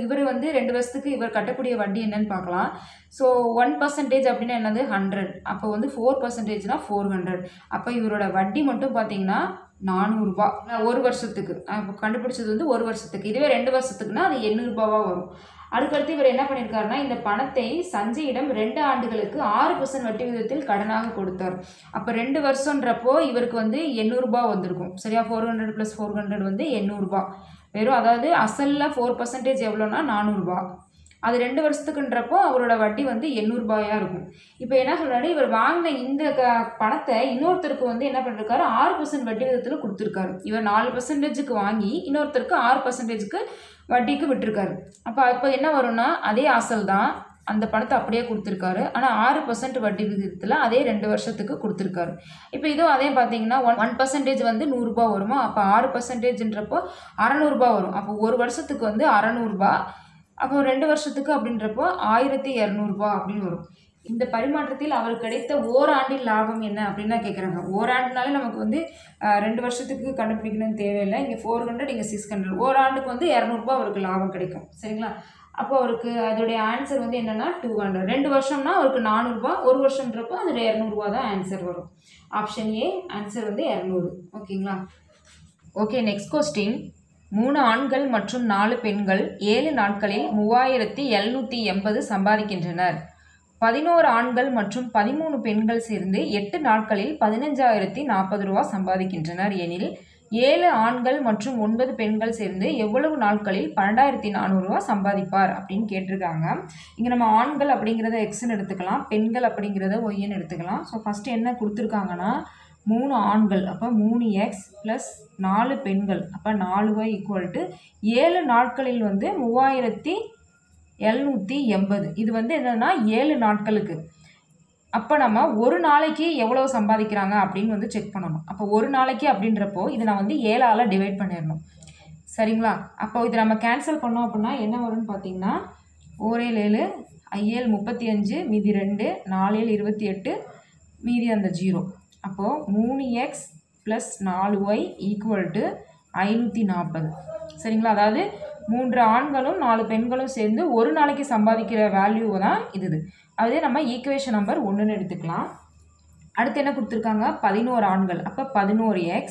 இவர் வந்து 2 வருஷத்துக்கு இவர் கட்டக்கூடிய வட்டி என்னன்னு பார்க்கலாம். ஸோ 1% அப்படின்னா என்னது 100. அப்போ வந்து 4%னா 400. அப்போ இவரோட வட்டி மட்டும் பார்த்தீங்கன்னா 400 ரூபா ஒரு வருஷத்துக்கு. இப்போ கண்டுபிடிச்சது வந்து ஒரு வருஷத்துக்கு. இதுவே 2 வருஷத்துக்குன்னா அது 800 ரூபாவாக வரும். அதுக்கடுத்து இவர் என்ன பண்ணியிருக்காருன்னா இந்த பணத்தை சஞ்சயிடம் 2 ஆண்டுகளுக்கு 6% வட்டி விகிதத்தில் கடனாக கொடுத்தார். அப்போ 2 வருஷன்றப்போ இவருக்கு வந்து 800 ரூபா வந்திருக்கும். சரியா, 400 + 400 வந்து 800 ரூபா வெறும். அதாவது அசலில் 4% எவ்வளோனா 400 ரூபா. அது 2 வருஷத்துக்குன்றப்போ அவரோட வட்டி வந்து 800 ரூபாயாக இருக்கும். இப்போ என்ன சொல்கிறாரு, இவர் வாங்கின இந்த பணத்தை இன்னொருத்தருக்கு வந்து என்ன பண்ணிருக்காரு 6% வட்டி விகிதத்தில் கொடுத்துருக்காரு. இவர் 4%க்கு வாங்கி இன்னொருத்தருக்கு 6%க்கு வட்டிக்கு விட்டுருக்காரு. அப்போ என்ன வரும்னா அதே அசல் தான், அந்த பணத்தை அப்படியே கொடுத்துருக்காரு. ஆனால் 6% வட்டி விகிதத்தில் அதே 2 வருஷத்துக்கு கொடுத்துருக்காரு. இப்போ இதுவும் அதே பார்த்தீங்கன்னா 1% வந்து 100 ரூபா வருமா. அப்போ 6%ன்றப்போ 600 ரூபா வரும். அப்போ ஒரு வருஷத்துக்கு வந்து 600 ரூபா. அப்போ 2 வருஷத்துக்கு அப்படின்றப்போ 1200 ரூபா அப்படின்னு வரும். இந்த பரிமாற்றத்தில் அவருக்கு கிடைத்த ஓராண்டின் லாபம் என்ன அப்படின்னு தான் கேட்குறாங்க. ஓராண்டுனாலே நமக்கு வந்து 2 வருஷத்துக்கு கண்டுபிடிக்கணும்னு தேவையில்லை. இங்கே 400, இங்கே 600. ஓராண்டுக்கு வந்து 200 ரூபா அவருக்கு லாபம் கிடைக்கும். சரிங்களா, அப்போ அவருக்கு அதோடைய ஆன்சர் வந்து என்னென்னா 200. 2 வருஷம்னா அவருக்கு 400 ரூபா, ஒரு வருஷன்றப்போ அது 200 ரூபா தான் ஆன்சர் வரும். ஆப்ஷன் ஏ ஆன்சர் வந்து 200. ஓகேங்களா. Okay, next question. 3 ஆண்கள் மற்றும் 4 பெண்கள் 7 நாட்களில் 3780 சம்பாதிக்கின்றனர். 11 ஆண்கள் மற்றும் 13 பெண்கள் சேர்ந்து 8 நாட்களில் 15,040 ரூபா சம்பாதிக்கின்றனர் எனில் 7 ஆண்கள் மற்றும் 9 பெண்கள் சேர்ந்து எவ்வளவு நாட்களில் 12,400 ரூபா சம்பாதிப்பார் அப்படின்னு கேட்டிருக்காங்க. இங்கே நம்ம ஆண்கள் அப்படிங்கிறத எக்ஸ்ன்னு எடுத்துக்கலாம், பெண்கள் அப்படிங்கிறத ஒய்ன்னு எடுத்துக்கலாம். ஸோ ஃபஸ்ட்டு என்ன கொடுத்துருக்காங்கன்னா 3 ஆண்கள், அப்போ 3x + 4 பெண்கள், அப்போ 4y = 7 நாட்களில் வந்து 3780. இது வந்து என்னென்னா 7 நாட்களுக்கு. அப்போ நம்ம ஒரு நாளைக்கு எவ்வளோ சம்பாதிக்கிறாங்க அப்படின்னு வந்து செக் பண்ணணும். அப்போ ஒரு நாளைக்கு அப்படின்றப்போ இதை நான் வந்து 7ஆல் டிவைட் பண்ணிடணும். சரிங்களா, அப்போ இதை நம்ம கேன்சல் பண்ணோம் அப்படின்னா என்ன வரும்னு பார்த்தீங்கன்னா 4 7 5 35 மீதி 2 4 28 மீதி அந்த 0. அப்போது 3x + 4y = 540. சரிங்களா, அதாவது 3 ஆண்களும் 4 பெண்களும் சேர்ந்து ஒரு நாளைக்கு சம்பாதிக்கிற வேல்யூ தான் இது. அதே நம்ம ஈக்குவேஷன் நம்பர் 1ன்னு எடுத்துக்கலாம். அடுத்து என்ன கொடுத்துருக்காங்க 11 ஆண்கள், அப்போ 11x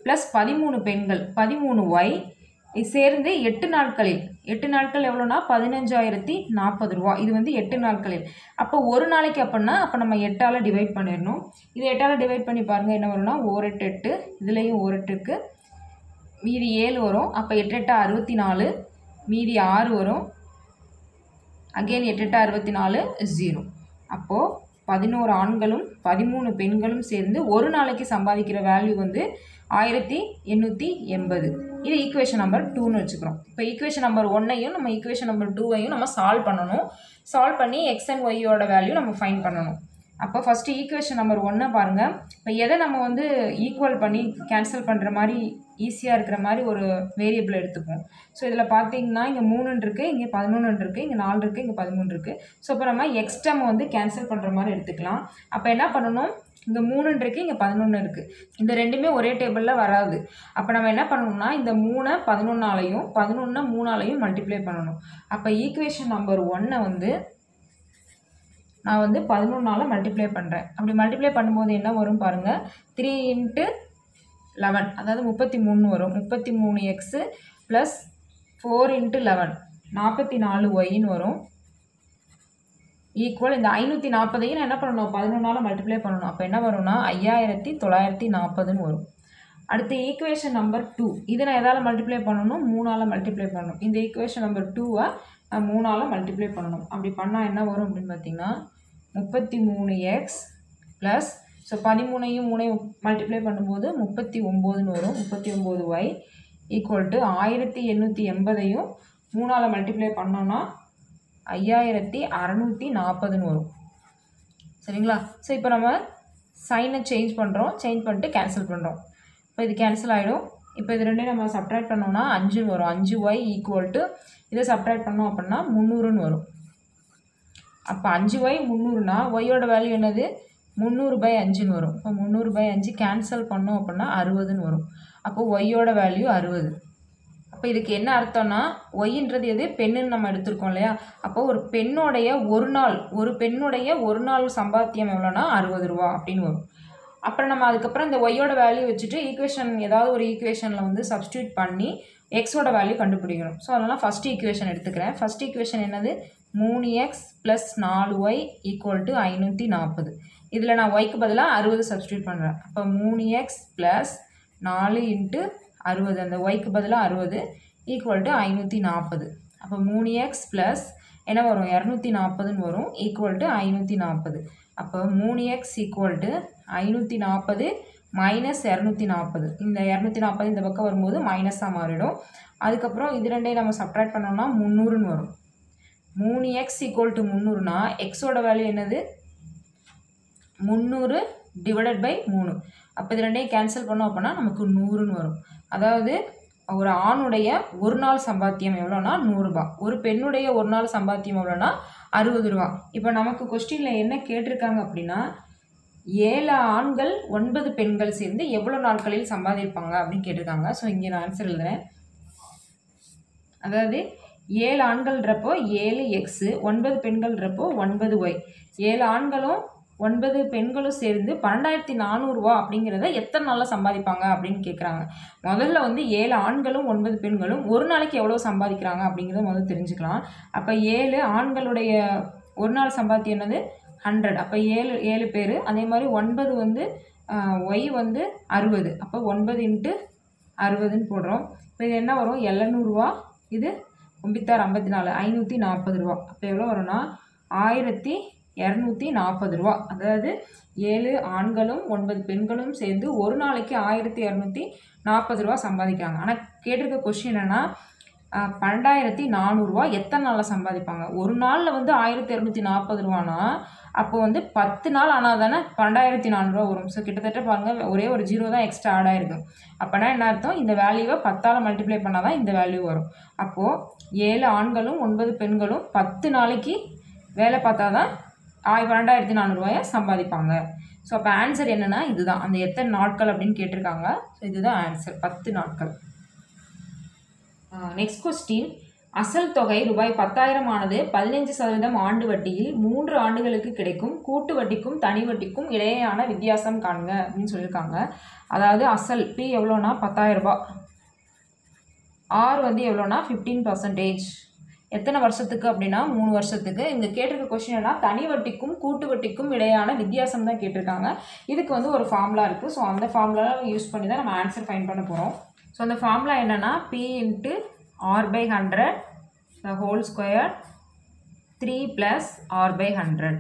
+ 13 பெண்கள் 13y சேர்ந்து 8 நாட்களில் 8 நாட்கள் எவ்வளோனா 15,040 ரூபா. இது வந்து 8 நாட்களில். அப்போ ஒரு நாளைக்கு அப்படின்னா அப்போ நம்ம 8ஆல் டிவைட் பண்ணிடணும். இது 8ஆல் டிவைட் பண்ணி பாருங்கள் என்ன வரும்னா 1 8 8, இதுலேயும் 1 8 இருக்குது, மீதி 7 வரும். அப்போ 8 8 64, மீதி 6 வரும். அகெயின் 8 8 64, 0. அப்போது 11 ஆண்களும் 13 பெண்களும் சேர்ந்து ஒரு நாளைக்கு சம்பாதிக்கிற வேல்யூ வந்து 1880. இது ஈக்குவேஷன் நம்பர் 2ன்னு வச்சுக்கிறோம். இப்போ ஈக்குவேஷன் நம்பர் 1ஐயும் நம்ம ஈக்குவேஷன் நம்பர் 2ஐயும் நம்ம சால்வ் பண்ணணும். சால்வ் பண்ணி எக்ஸ் அண்ட் ஒய்யோட வேல்யூ நம்ம ஃபைண்ட் பண்ணணும். அப்போ ஃபஸ்ட்டு ஈக்குவேஷன் நம்பர் 1 பாருங்கள். இப்போ எதை நம்ம வந்து ஈக்குவல் பண்ணி கேன்சல் பண்ணுற மாதிரி ஈஸியாக இருக்கிற மாதிரி ஒரு வேரியபிள் எடுத்துப்போம். ஸோ இதில் பார்த்தீங்கன்னா இங்கே 3 இருக்குது, இங்கே 11 இருக்குது, இங்கே 4 இருக்குது, இங்கே 13 இருக்குது. ஸோ இப்போ நம்ம எக்ஸ் டேர்ம் வந்து கேன்சல் பண்ணுற மாதிரி எடுத்துக்கலாம். அப்போ என்ன பண்ணணும், இங்கே 3 இருக்குது, இங்கே 11 இருக்குது. இந்த ரெண்டுமே ஒரே டேபிளில் வராது. அப்போ நம்ம என்ன பண்ணணும்னா இந்த 3 11ஆலையும் 11 3ஆலையும் மல்டிப்ளை பண்ணணும். அப்போ ஈக்குவேஷன் நம்பர் 1 வந்து நான் வந்து 11ஆல் மல்டிப்ளை பண்ணுறேன். அப்படி மல்டிப்ளை பண்ணும்போது என்ன வரும் பாருங்கள், 3 × 11 அதாவது 33 வரும். 33x ப்ளஸ் 4 × 11 44yன்னு வரும். ஈக்குவல் இந்த 540ஐயும் நான் என்ன பண்ணணும் 11ஆல் மல்டிப்ளை பண்ணணும். அப்போ என்ன வரும்னா 5940ன்னு வரும். அடுத்து ஈக்குவேஷன் நம்பர் 2, இதை நான் எதால் மல்டிப்ளை பண்ணணும், 3ஆல் மல்டிப்ளை பண்ணணும். இந்த ஈக்குவேஷன் நம்பர் 2ஐ நான் 3ஆல் மல்டிப்ளை பண்ணணும். அப்படி பண்ணால் என்ன வரும் அப்படின்னு பார்த்தீங்கன்னா 33x ப்ளஸ் ஸோ 13ஐயும் 3ஐயும் மல்டிப்ளை பண்ணும்போது 39ன்னு வரும். 39y ஈக்குவல் டு 1880ஐயும் 3ஆல் மல்டிப்ளை பண்ணோன்னா 5640ன்னு வரும். சரிங்களா? ஸோ இப்போ நம்ம சைனை சேஞ்ச் பண்ணுறோம், சேஞ்ச் பண்ணிட்டு கேன்சல் பண்ணுறோம். இப்போ இது கேன்சல் ஆகிடும். இப்போ இது ரெண்டையும் நம்ம சப்ட்ராக்ட் பண்ணோம்னா 5 வரும். 5y ஈக்குவல் டு இதை சப்ட்ராக்ட் பண்ணோம் அப்படின்னா 300ன்னு வரும். அப்போ 5y 300னா ஒய்யோட வேல்யூ என்னது 300/5ன்னு வரும். இப்போ 300/5 கேன்சல் பண்ணோம் அப்படின்னா 60ன்னு வரும். அப்போ ஒய்யோட வேல்யூ 60. அப்போ இதுக்கு என்ன அர்த்தம்னா ஒய்ன்றது எது பெண்ணுன்னு நம்ம எடுத்துருக்கோம் இல்லையா? அப்போது ஒரு பெண்ணுடைய ஒரு நாள் சம்பாத்தியம் எவ்வளோனா 60 ரூபா அப்படின்னு வரும். அப்புறம் நம்ம அதுக்கப்புறம் இந்த ஒய்யோட வேல்யூ வச்சுட்டு ஈக்குவேஷன் ஏதாவது ஒரு ஈக்குவேஷனில் வந்து சப்ஸ்டியூட் பண்ணி எக்ஸோட வேல்யூ கண்டுபிடிக்கணும். ஸோ அதனால் ஃபஸ்ட் ஈக்குவேஷன் எடுத்துக்கிறேன். ஃபஸ்ட் ஈக்குவேஷன் என்னது 3x plus 4y equal to 540. இதில் நான் ஒய்க்கு பதிலாக 60 சப்ஸ்டியூட் பண்ணுறேன். அப்போ 3x ப்ளஸ் 4 × 60, அந்த ஒய்க்கு பதிலாக 60 ஈக்குவல் டு 540. அப்போ 3x ப்ளஸ் என்ன வரும் 240ன்னு வரும் ஈக்குவல் டு 540. அப்போ 3x ஈக்குவல் டு 540 மைனஸ் 240. இந்த 240 இந்த பக்கம் வரும்போது மைனஸாக மாறிடும். அதுக்கப்புறம் இது ரெண்டையும் நம்ம சப்ட்ராக்ட் பண்ணோம்னா 300ன்னு வரும். 3x ஈக்குவல் டு 300னா எக்ஸோட வேல்யூ என்னது 300/3. அப்போ இது ரெண்டையும் கேன்சல் பண்ணோம் அப்படின்னா நமக்கு 100ன்னு வரும். அதாவது ஒரு ஆணுடைய ஒரு நாள் சம்பாத்தியம் எவ்வளோனா 100 ரூபா, ஒரு பெண்ணுடைய ஒரு நாள் சம்பாத்தியம் எவ்வளோனா 60 ரூபா. இப்போ நமக்கு கொஸ்டினில் என்ன கேட்டிருக்காங்க அப்படின்னா 7 ஆண்கள் 9 பெண்கள் சேர்ந்து எவ்வளோ நாட்களில் சம்பாதிப்பாங்க அப்படின்னு கேட்டிருக்காங்க. ஸோ இங்கே நான் ஆன்சர் எழுதுறேன். அதாவது 7 ஆண்கள்ன்றப்போ 7x, 9 பெண்கள்ன்றப்போ 9y. 7 ஆண்களும் 9 பெண்களும் சேர்ந்து 12,400 ரூபா அப்படிங்கிறத எத்தனை நாளில் சம்பாதிப்பாங்க அப்படின்னு கேட்குறாங்க. முதல்ல வந்து 7 ஆண்களும் 9 பெண்களும் ஒரு நாளைக்கு எவ்வளோ சம்பாதிக்கிறாங்க அப்படிங்கிறத முதல்ல தெரிஞ்சுக்கலாம். அப்போ 7 ஆண்களுடைய ஒரு நாள் சம்பாத்தியம் என்னது 100. அப்போ 7 பேர். அதே மாதிரி 9 வந்து ஒய் வந்து 60. அப்போ 9 × 60ன்னு போடுறோம். இப்போ இது என்ன வரும் 700 ரூபா, இது 9×54 540 ரூபா. அப்போ எவ்வளோ வரும்னா 1240 ரூபா. அதாவது 7 ஆண்களும் 9 பெண்களும் சேர்ந்து ஒரு நாளைக்கு 1240 ரூபா சம்பாதிக்கிறாங்க. ஆனால் கேட்டிருக்க கொஸ்டின் என்னென்னா 12,400 ரூபா எத்தனை நாளில் சம்பாதிப்பாங்க? ஒரு நாளில் வந்து 1240 ரூபானா அப்போ வந்து 10 நாள் ஆனால் தானே 12,400 ரூபா வரும். ஸோ கிட்டத்தட்ட பாருங்கள் ஒரே ஒரு 0 தான் எக்ஸ்ட்ரா ஆட் ஆகிருக்கு. அப்போனா என்ன அர்த்தம், இந்த வேல்யூவை 10ஆல் மல்டிப்ளை பண்ணால் தான் இந்த வேல்யூ வரும். அப்போது 7 ஆண்களும் 9 பெண்களும் 10 நாளைக்கு வேலை பார்த்தா தான் 12,400 ரூபாயை சம்பாதிப்பாங்க. ஸோ அப்போ ஆன்சர் என்னென்னா இதுதான். அந்த எத்தனை நாட்கள் அப்படின்னு கேட்டிருக்காங்க. ஸோ இதுதான் ஆன்சர் 10 நாட்கள். நெக்ஸ்ட் கொஸ்டின், அசல் தொகை ரூபாய் 10,000 ஆனது 15% ஆண்டு வட்டியில் 3 ஆண்டுகளுக்கு கிடைக்கும் கூட்டு வட்டிக்கும் தனி வட்டிக்கும் இடையேயான வித்தியாசம் காண்க அப்படின்னு சொல்லியிருக்காங்க. அதாவது அசல் பி எவ்வளோனா 10,000 ரூபாய், ஆர் வந்து எவ்வளோனா 15%. எத்தனை வருஷத்துக்கு அப்படின்னா 3 வருஷத்துக்கு. இங்கே கேட்டிருக்க கொஸ்டின் என்ன, தனி வட்டிக்கும் கூட்டு வட்டிக்கும் இடையான வித்தியாசம் தான் கேட்டிருக்காங்க. இதுக்கு வந்து ஒரு ஃபார்முலா இருக்குது. ஸோ அந்த ஃபார்முலா யூஸ் பண்ணி தான் நம்ம ஆன்சர் ஃபைண்ட் பண்ண போகிறோம். ஸோ அந்த ஃபார்முலா என்னென்னா P × R/100 the whole square 3 + R/100.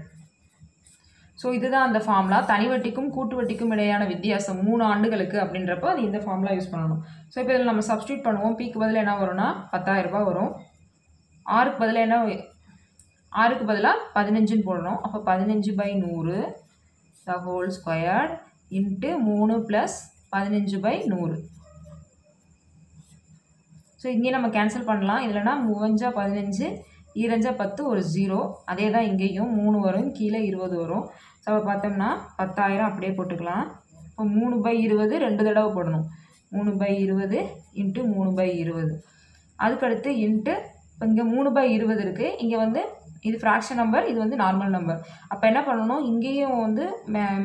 So இதுதான் அந்த ஃபார்முலா. தனி வட்டிக்கும் கூட்டு வட்டிக்கும் இடையான வித்தியாசம் 3 ஆண்டுகளுக்கு அப்படின்றப்போ அது இந்த ஃபார்முலா யூஸ் பண்ணணும். ஸோ இப்போ இதில் நம்ம சப்ஸ்டியூட் பண்ணுவோம். Pக்கு பதில் என்ன வரும்னா 10,000 ரூபாய் வரும். ஆருக்கு பதிலாக என்ன, ஆருக்கு பதிலாக 15ன்னு போடணும். அப்போ 15/100 the whole square × 3 + 15/100. ஸோ இங்கே நம்ம கேன்சல் பண்ணலாம். இல்லைனா 3 × 15 2 × 10 ஒரு 0. அதே தான் இங்கேயும் 3 வரும், கீழே 20 வரும். ஸோ அப்போ பார்த்தோம்னா 10,000 அப்படியே போட்டுக்கலாம். இப்போ 3/20 2 தடவை போடணும். 3/20 × 3/20. அதுக்கடுத்து இன்ட்டு இப்போ இங்கே 3/20 இருக்குது. இங்கே வந்து இது ஃப்ராக்ஷன் நம்பர், இது வந்து நார்மல் நம்பர். அப்போ என்ன பண்ணணும், இங்கேயும் வந்து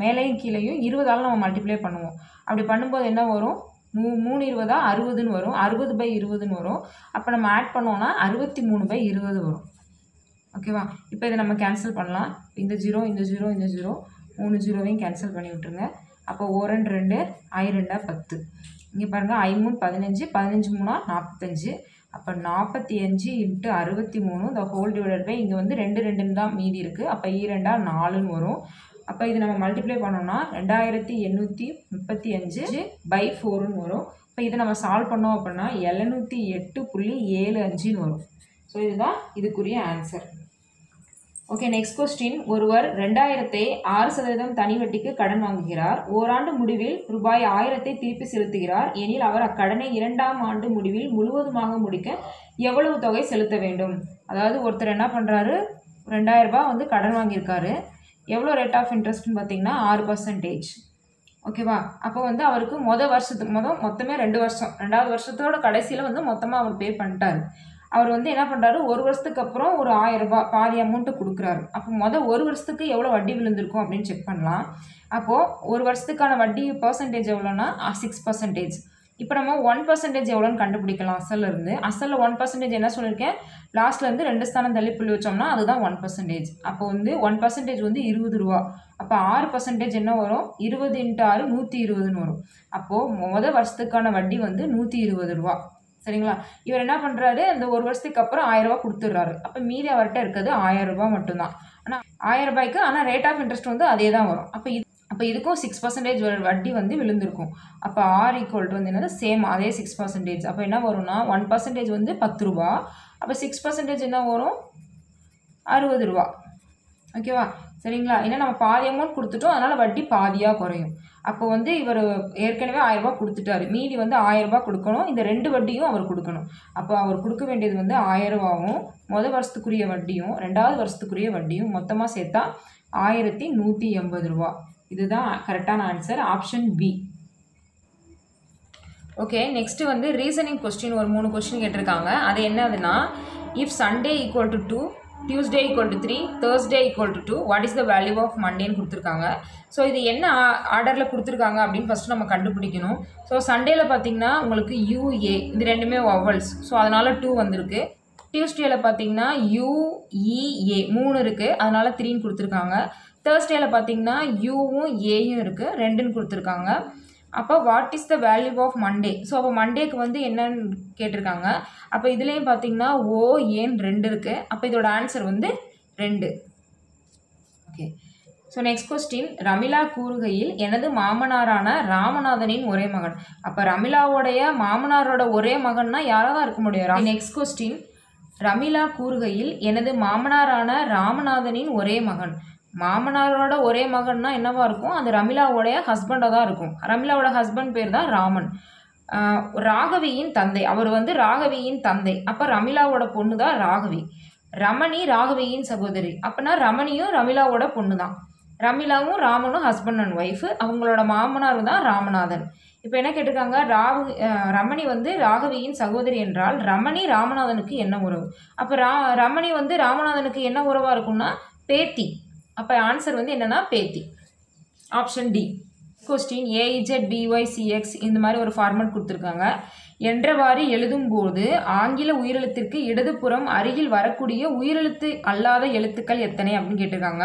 மேலேயும் கீழேயும் 20ஆல் நம்ம மல்டிப்ளை பண்ணுவோம். அப்படி பண்ணும்போது என்ன வரும், 3 20 60ன்னு வரும். 60/20ன்னு வரும். அப்போ நம்ம ஆட் பண்ணோன்னா 63/20 வரும். ஓகேவா? இப்போ இதை நம்ம கேன்சல் பண்ணலாம். இந்த 0 இந்த 0 இந்த 0 3 0வையும் கேன்சல் பண்ணி விட்டுருங்க. அப்போ 1 2 I 2 10. இங்கே பாருங்கள் I 3 15 15 3 45. அப்போ 45 × 63 the whole divided by இங்கே வந்து 2 2ன்னு தான் மீதி இருக்குது. அப்போ 2 4ன்னு வரும். அப்போ இது நம்ம மல்டிப்ளை பண்ணோம்னா 2835/4ன்னு வரும். இப்போ இதை நம்ம சால்வ் பண்ணோம் அப்படின்னா 708.75ன்னு வரும். ஸோ இதுதான் இதுக்குரிய ஆன்சர். Okay, next question. ஒருவர் 2000ஐ 6% தனி வட்டிக்கு கடன் வாங்குகிறார். ஓராண்டு முடிவில் ரூபாய் 1000ஐ திருப்பி செலுத்துகிறார் எனில் அவர் அக்கடனை 2ஆம் ஆண்டு முடிவில் முழுவதுமாக முடிக்க எவ்வளவு தொகை செலுத்த வேண்டும்? அதாவது ஒருத்தர் என்ன பண்ணுறாரு, 2000 ரூபாய் வந்து கடன் வாங்கியிருக்காரு. எவ்வளோ ரேட் ஆஃப் இன்ட்ரெஸ்ட்னு பார்த்தீங்கன்னா 6%. ஓகேவா? அப்போ வந்து அவருக்கு மொத்தமே 2 வருஷம், 2வது வருஷத்தோட கடைசியில் வந்து மொத்தமாக அவர் பே பண்ணிட்டார். அவர் வந்து என்ன பண்ணுறாரு, 1 வருஷத்துக்கு அப்புறம் ஒரு 1000 ரூபாய் பாதி அமௌண்ட்டு கொடுக்குறாரு. அப்போ 1 வருஷத்துக்கு எவ்வளோ வட்டி விழுந்திருக்கும் அப்படின்னு செக் பண்ணலாம். அப்போது 1 வருஷத்துக்கான வட்டி பர்சன்டேஜ் எவ்வளோனா 6%. இப்போ நம்ம 1% எவ்வளோன்னு கண்டுபிடிக்கலாம். அசல்லேருந்து அசலில் 1% என்ன சொல்லியிருக்கேன், லாஸ்ட்லேருந்து 2 ஸ்தானம் தள்ளி புள்ளி வச்சோம்னா அதுதான் 1%. அப்போ வந்து 1% வந்து 20 ரூபா. அப்போ 6% என்ன வரும், 20 × 6 120ன்னு வரும். அப்போது வருஷத்துக்கான வட்டி வந்து 120 ரூபா. சரிங்களா? இவர் என்ன பண்ணுறாரு, அந்த 1 வருஷத்துக்கு அப்புறம் 1000 ரூபா கொடுத்துட்றாரு. அப்போ மீதி அவர்கிட்ட இருக்கிறது 1000 ரூபா மட்டும்தான். ஆனால் 1000 ரூபாய்க்கு ஆனால் ரேட் ஆஃப் இன்ட்ரெஸ்ட் வந்து அதே தான் வரும். அப்போ இதுக்கும் 6% வட்டி வந்து விழுந்திருக்கும். அப்போ R = வந்து என்னது, சேம் அதே 6%. அப்போ என்ன வரும்னா 1% வந்து 10 ரூபா. அப்போ 6% என்ன வரும், 60 ரூபா. ஓகேவா? சரிங்களா? ஏன்னா நம்ம பாதி அமௌண்ட் கொடுத்துட்டோம், அதனால் வட்டி பாதியாக குறையும். அப்போ வந்து இவர் ஏற்கனவே 1000 ரூபா கொடுத்துட்டாரு, மீதி வந்து 1000 ரூபா கொடுக்கணும். இந்த 2 வட்டியும் அவர் கொடுக்கணும். அப்போ அவர் கொடுக்க வேண்டியது வந்து 1000 ரூபாவும் வருஷத்துக்குரிய வட்டியும் 2வது வருஷத்துக்குரிய வட்டியும் மொத்தமாக சேர்த்தா 1180 ரூபா. இதுதான் கரெக்டான answer, option B. Okay, next வந்து ரீசனிங் கொஸ்டின் ஒரு 3 கொஸ்டின் கேட்டிருக்காங்க. அது என்னதுன்னா, if Sunday = 2, Tuesday = 3, Thursday = 2, what is the value of மண்டேன்னு கொடுத்துருக்காங்க. ஸோ இது என்ன ஆர்டரில் கொடுத்துருக்காங்க அப்படின்னு ஃபஸ்ட்டு நம்ம கண்டுபிடிக்கணும். ஸோ சண்டேயில் பார்த்தீங்கன்னா உங்களுக்கு UA இது ரெண்டுமே வவல்ஸ், ஸோ அதனால் 2 வந்திருக்கு. டியூஸ்டேயில் பார்த்தீங்கன்னா UEA 3 இருக்குது, அதனால் 3ன்னு கொடுத்துருக்காங்க. தேர்ஸ்டேயில் பார்த்தீங்கன்னா Uவும் Aயும் இருக்குது, 2ன்னு கொடுத்துருக்காங்க. அப்போ what is the value of Monday? So அப்போ மண்டேக்கு வந்து என்னன்னு கேட்டிருக்காங்க. அப்போ இதுலேயும் பார்த்தீங்கன்னா OAன்னு 2 இருக்குது. அப்போ இதோட ஆன்சர் வந்து 2. Okay, so next question. Ramila கூறுகையில் எனது மாமனாரான ராமநாதனின் ஒரே மகன். அப்போ ரமிளாவோடைய மாமனாரோட ஒரே மகன்னா யாராக தான் இருக்க முடியும்? Next question. ரமிளா கூறுகையில் எனது மாமனாரான ராமநாதனின் ஒரே மகன். மாமனாரோட ஒரே மகன்னா என்னவா இருக்கும், அது ரமிளாவோடைய ஹஸ்பண்டாக தான் இருக்கும். ரமிளாவோட ஹஸ்பண்ட் பேர் தான் ராமன். ராகவியின் தந்தை, அவர் வந்து ராகவியின் தந்தை. அப்போ ரமிளாவோட பொண்ணு தான் ராகவி. ரமணி ராகவியின் சகோதரி. அப்போனா ரமணியும் ரமிளாவோட பொண்ணு தான். ரமிளாவும் ராமனும் ஹஸ்பண்ட் அண்ட் ஒய்ஃபு. அவங்களோட மாமனார் தான் ராமநாதன். இப்போ என்ன கேட்டிருக்காங்க, ரமணி வந்து ராகவியின் சகோதரி என்றால் ரமணி ராமநாதனுக்கு என்ன உறவு? அப்போ ரமணி வந்து ராமநாதனுக்கு என்ன உறவாக இருக்கும்னா பேத்தி. அப்போ ஆன்சர் வந்து என்னென்னா பேத்தி, option D. Question. AZ BY CX இந்த மாதிரி ஒரு ஃபார்மேட் கொடுத்துருக்காங்க. என்றவாறு எழுதும்போது ஆங்கில உயிரெழுத்திற்கு இடதுபுறம் அருகில் வரக்கூடிய உயிரெழுத்து அல்லாத எழுத்துக்கள் எத்தனை அப்படின்னு கேட்டிருக்காங்க.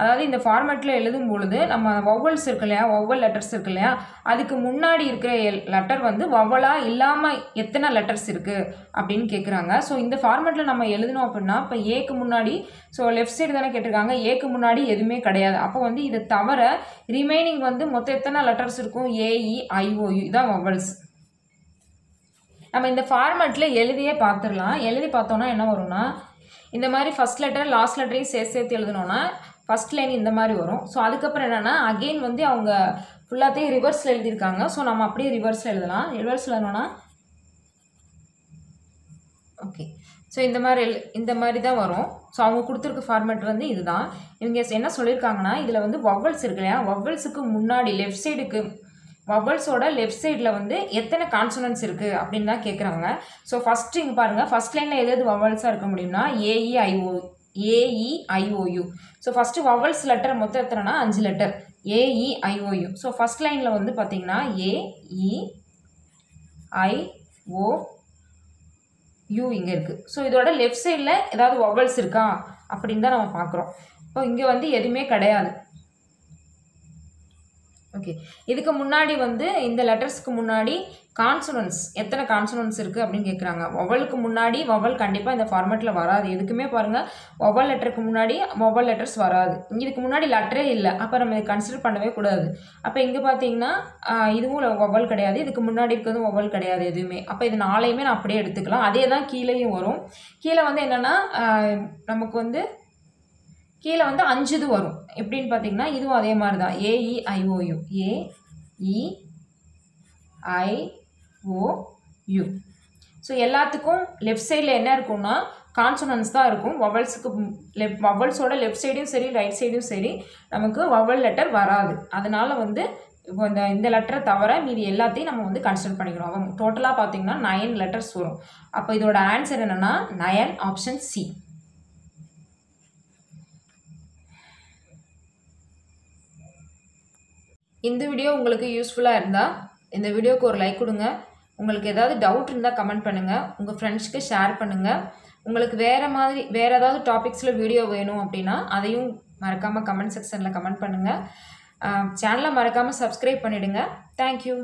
அதாவது இந்த ஃபார்மேட்டில் எழுதும் பொழுது நம்ம வவ்வல்ஸ் இருக்கு இல்லையா, வவ்வல் லெட்டர்ஸ் இருக்கு இல்லையா, அதுக்கு முன்னாடி இருக்கிற லெட்டர் வந்து வவ்வலாக இல்லாமல் எத்தனை லெட்டர்ஸ் இருக்குது அப்படின்னு கேட்குறாங்க. ஸோ இந்த ஃபார்மேட்டில் நம்ம எழுதணும் அப்படின்னா இப்போ ஏக்கு முன்னாடி, ஸோ லெஃப்ட் சைடு தானே கேட்டிருக்காங்க, ஏக்கு முன்னாடி எதுவுமே கிடையாது. அப்போ வந்து இதை தவிர ரிமைனிங் வந்து மொத்தம் எத்தனை லெட்டர்ஸ் இருக்கும், ஏஇ ஐஓயு, இதான் வவ்வல்ஸ். நம்ம இந்த ஃபார்மேட்டில் எழுதியே பார்த்துடலாம். எழுதி பார்த்தோன்னா என்ன வரும்னா, இந்த மாதிரி ஃபஸ்ட் லெட்டர் லாஸ்ட் லெட்டரையும் சேர்த்து எழுதணும்னா ஃபஸ்ட் லைன் இந்த மாதிரி வரும். ஸோ அதுக்கப்புறம் என்னென்னா அகெயின் வந்து அவங்க ஃபுல்லாத்தையும் ரிவர்ஸில் எழுதியிருக்காங்க. ஸோ நம்ம அப்படியே ரிவர்ஸில் எழுதலாம். ரிவர்ஸில் எழுதணும்னா ஓகே, ஸோ இந்த மாதிரி தான் வரும். ஸோ அவங்க கொடுத்துருக்க ஃபார்மேட் வந்து இதுதான். இவங்க என்ன சொல்லியிருக்காங்கன்னா, இதில் வந்து வவ்வல்ஸ் இருக்கு இல்லையா, வவ்வல்ஸுக்கு முன்னாடி லெஃப்ட் சைடுக்கு வவ்வல்ஸோட லெஃப்ட் சைடில் வந்து எத்தனை கான்சனன்ட்ஸ் இருக்குது அப்படின்னு தான் கேட்குறாங்க. ஸோ ஃபஸ்ட்டு இங்கே பாருங்கள், ஃபஸ்ட் லைனில் எது வவ்வல்ஸாக இருக்க முடியும்னா AEIOU. So first vowels letter மொத்தம் எத்தனைனா 5 லெட்டர், ஏஇஐஓயு. ஸோ ஃபஸ்ட் லைனில் வந்து பார்த்தீங்கன்னா ஏஇஐஓயு இங்கே இருக்குது. ஸோ இதோட லெஃப்ட் சைடில் ஏதாவது வவ்வல்ஸ் இருக்கா அப்படின்னு தான் நம்ம பார்க்குறோம். இப்போ இங்கே வந்து எதுவுமே கிடையாது. ஓகே, இதுக்கு முன்னாடி வந்து இந்த லெட்டர்ஸ்க்கு முன்னாடி கான்சனன்ஸ் எத்தனை கான்சனன்ஸ் இருக்குது அப்படின்னு கேட்குறாங்க. வவ்வலுக்கு முன்னாடி வவ்வல் கண்டிப்பாக இந்த ஃபார்மேட்டில் வராது. எதுக்குமே பாருங்கள், வவ்வல் லெட்டருக்கு முன்னாடி வவ்வல் லெட்டர்ஸ் வராது. இதுக்கு முன்னாடி லெட்டரே இல்லை, அப்போ நம்ம இதை கன்சிடர் பண்ணவே கூடாது. அப்போ இங்கே பார்த்தீங்கன்னா இதுவும் வவ்வல் கிடையாது, இதுக்கு முன்னாடி இருக்கிறதும் வவ்வல் கிடையாது எதுவுமே. அப்போ இது 4யுமே நான் அப்படியே எடுத்துக்கலாம். அதே தான் கீழேயும் வரும். கீழே வந்து என்னென்னா நமக்கு வந்து கீழே வந்து 5 இது வரும். எப்படின்னு பார்த்தீங்கன்னா இதுவும் அதே மாதிரி தான், ஏஇஐஓயு, ஏஇஐஓயு. ஸோ எல்லாத்துக்கும் லெஃப்ட் சைடில் என்ன இருக்கும்னா கான்சனன்ஸ் தான் இருக்கும். வவ்வல்ஸோட லெஃப்ட் சைடும் சரி ரைட் சைடும் சரி நமக்கு வவ்வல் லெட்டர் வராது. அதனால் வந்து இப்போ இந்த லெட்டரை தவிர மீதி எல்லாத்தையும் நம்ம வந்து கன்சிடர் பண்ணிக்கிறோம். அவங்க டோட்டலாக பார்த்தீங்கன்னா 9 லெட்டர்ஸ் வரும். அப்போ இதோட ஆன்சர் என்னென்னா 9, ஆப்ஷன் சி. இந்த வீடியோ உங்களுக்கு யூஸ்ஃபுல்லாக இருந்தால் இந்த வீடியோவுக்கு ஒரு லைக் கொடுங்க. உங்களுக்கு ஏதாவது டவுட் இருந்தால் கமெண்ட் பண்ணுங்கள். உங்கள் ஃப்ரெண்ட்ஸ்க்கு ஷேர் பண்ணுங்கள். உங்களுக்கு வேறு ஏதாவது டாபிக்ஸில் வீடியோ வேணும் அப்படின்னா அதையும் மறக்காமல் கமெண்ட் செக்ஷனில் கமெண்ட் பண்ணுங்கள். சேனலை மறக்காமல் சப்ஸ்கிரைப் பண்ணிவிடுங்க. தேங்க்யூ.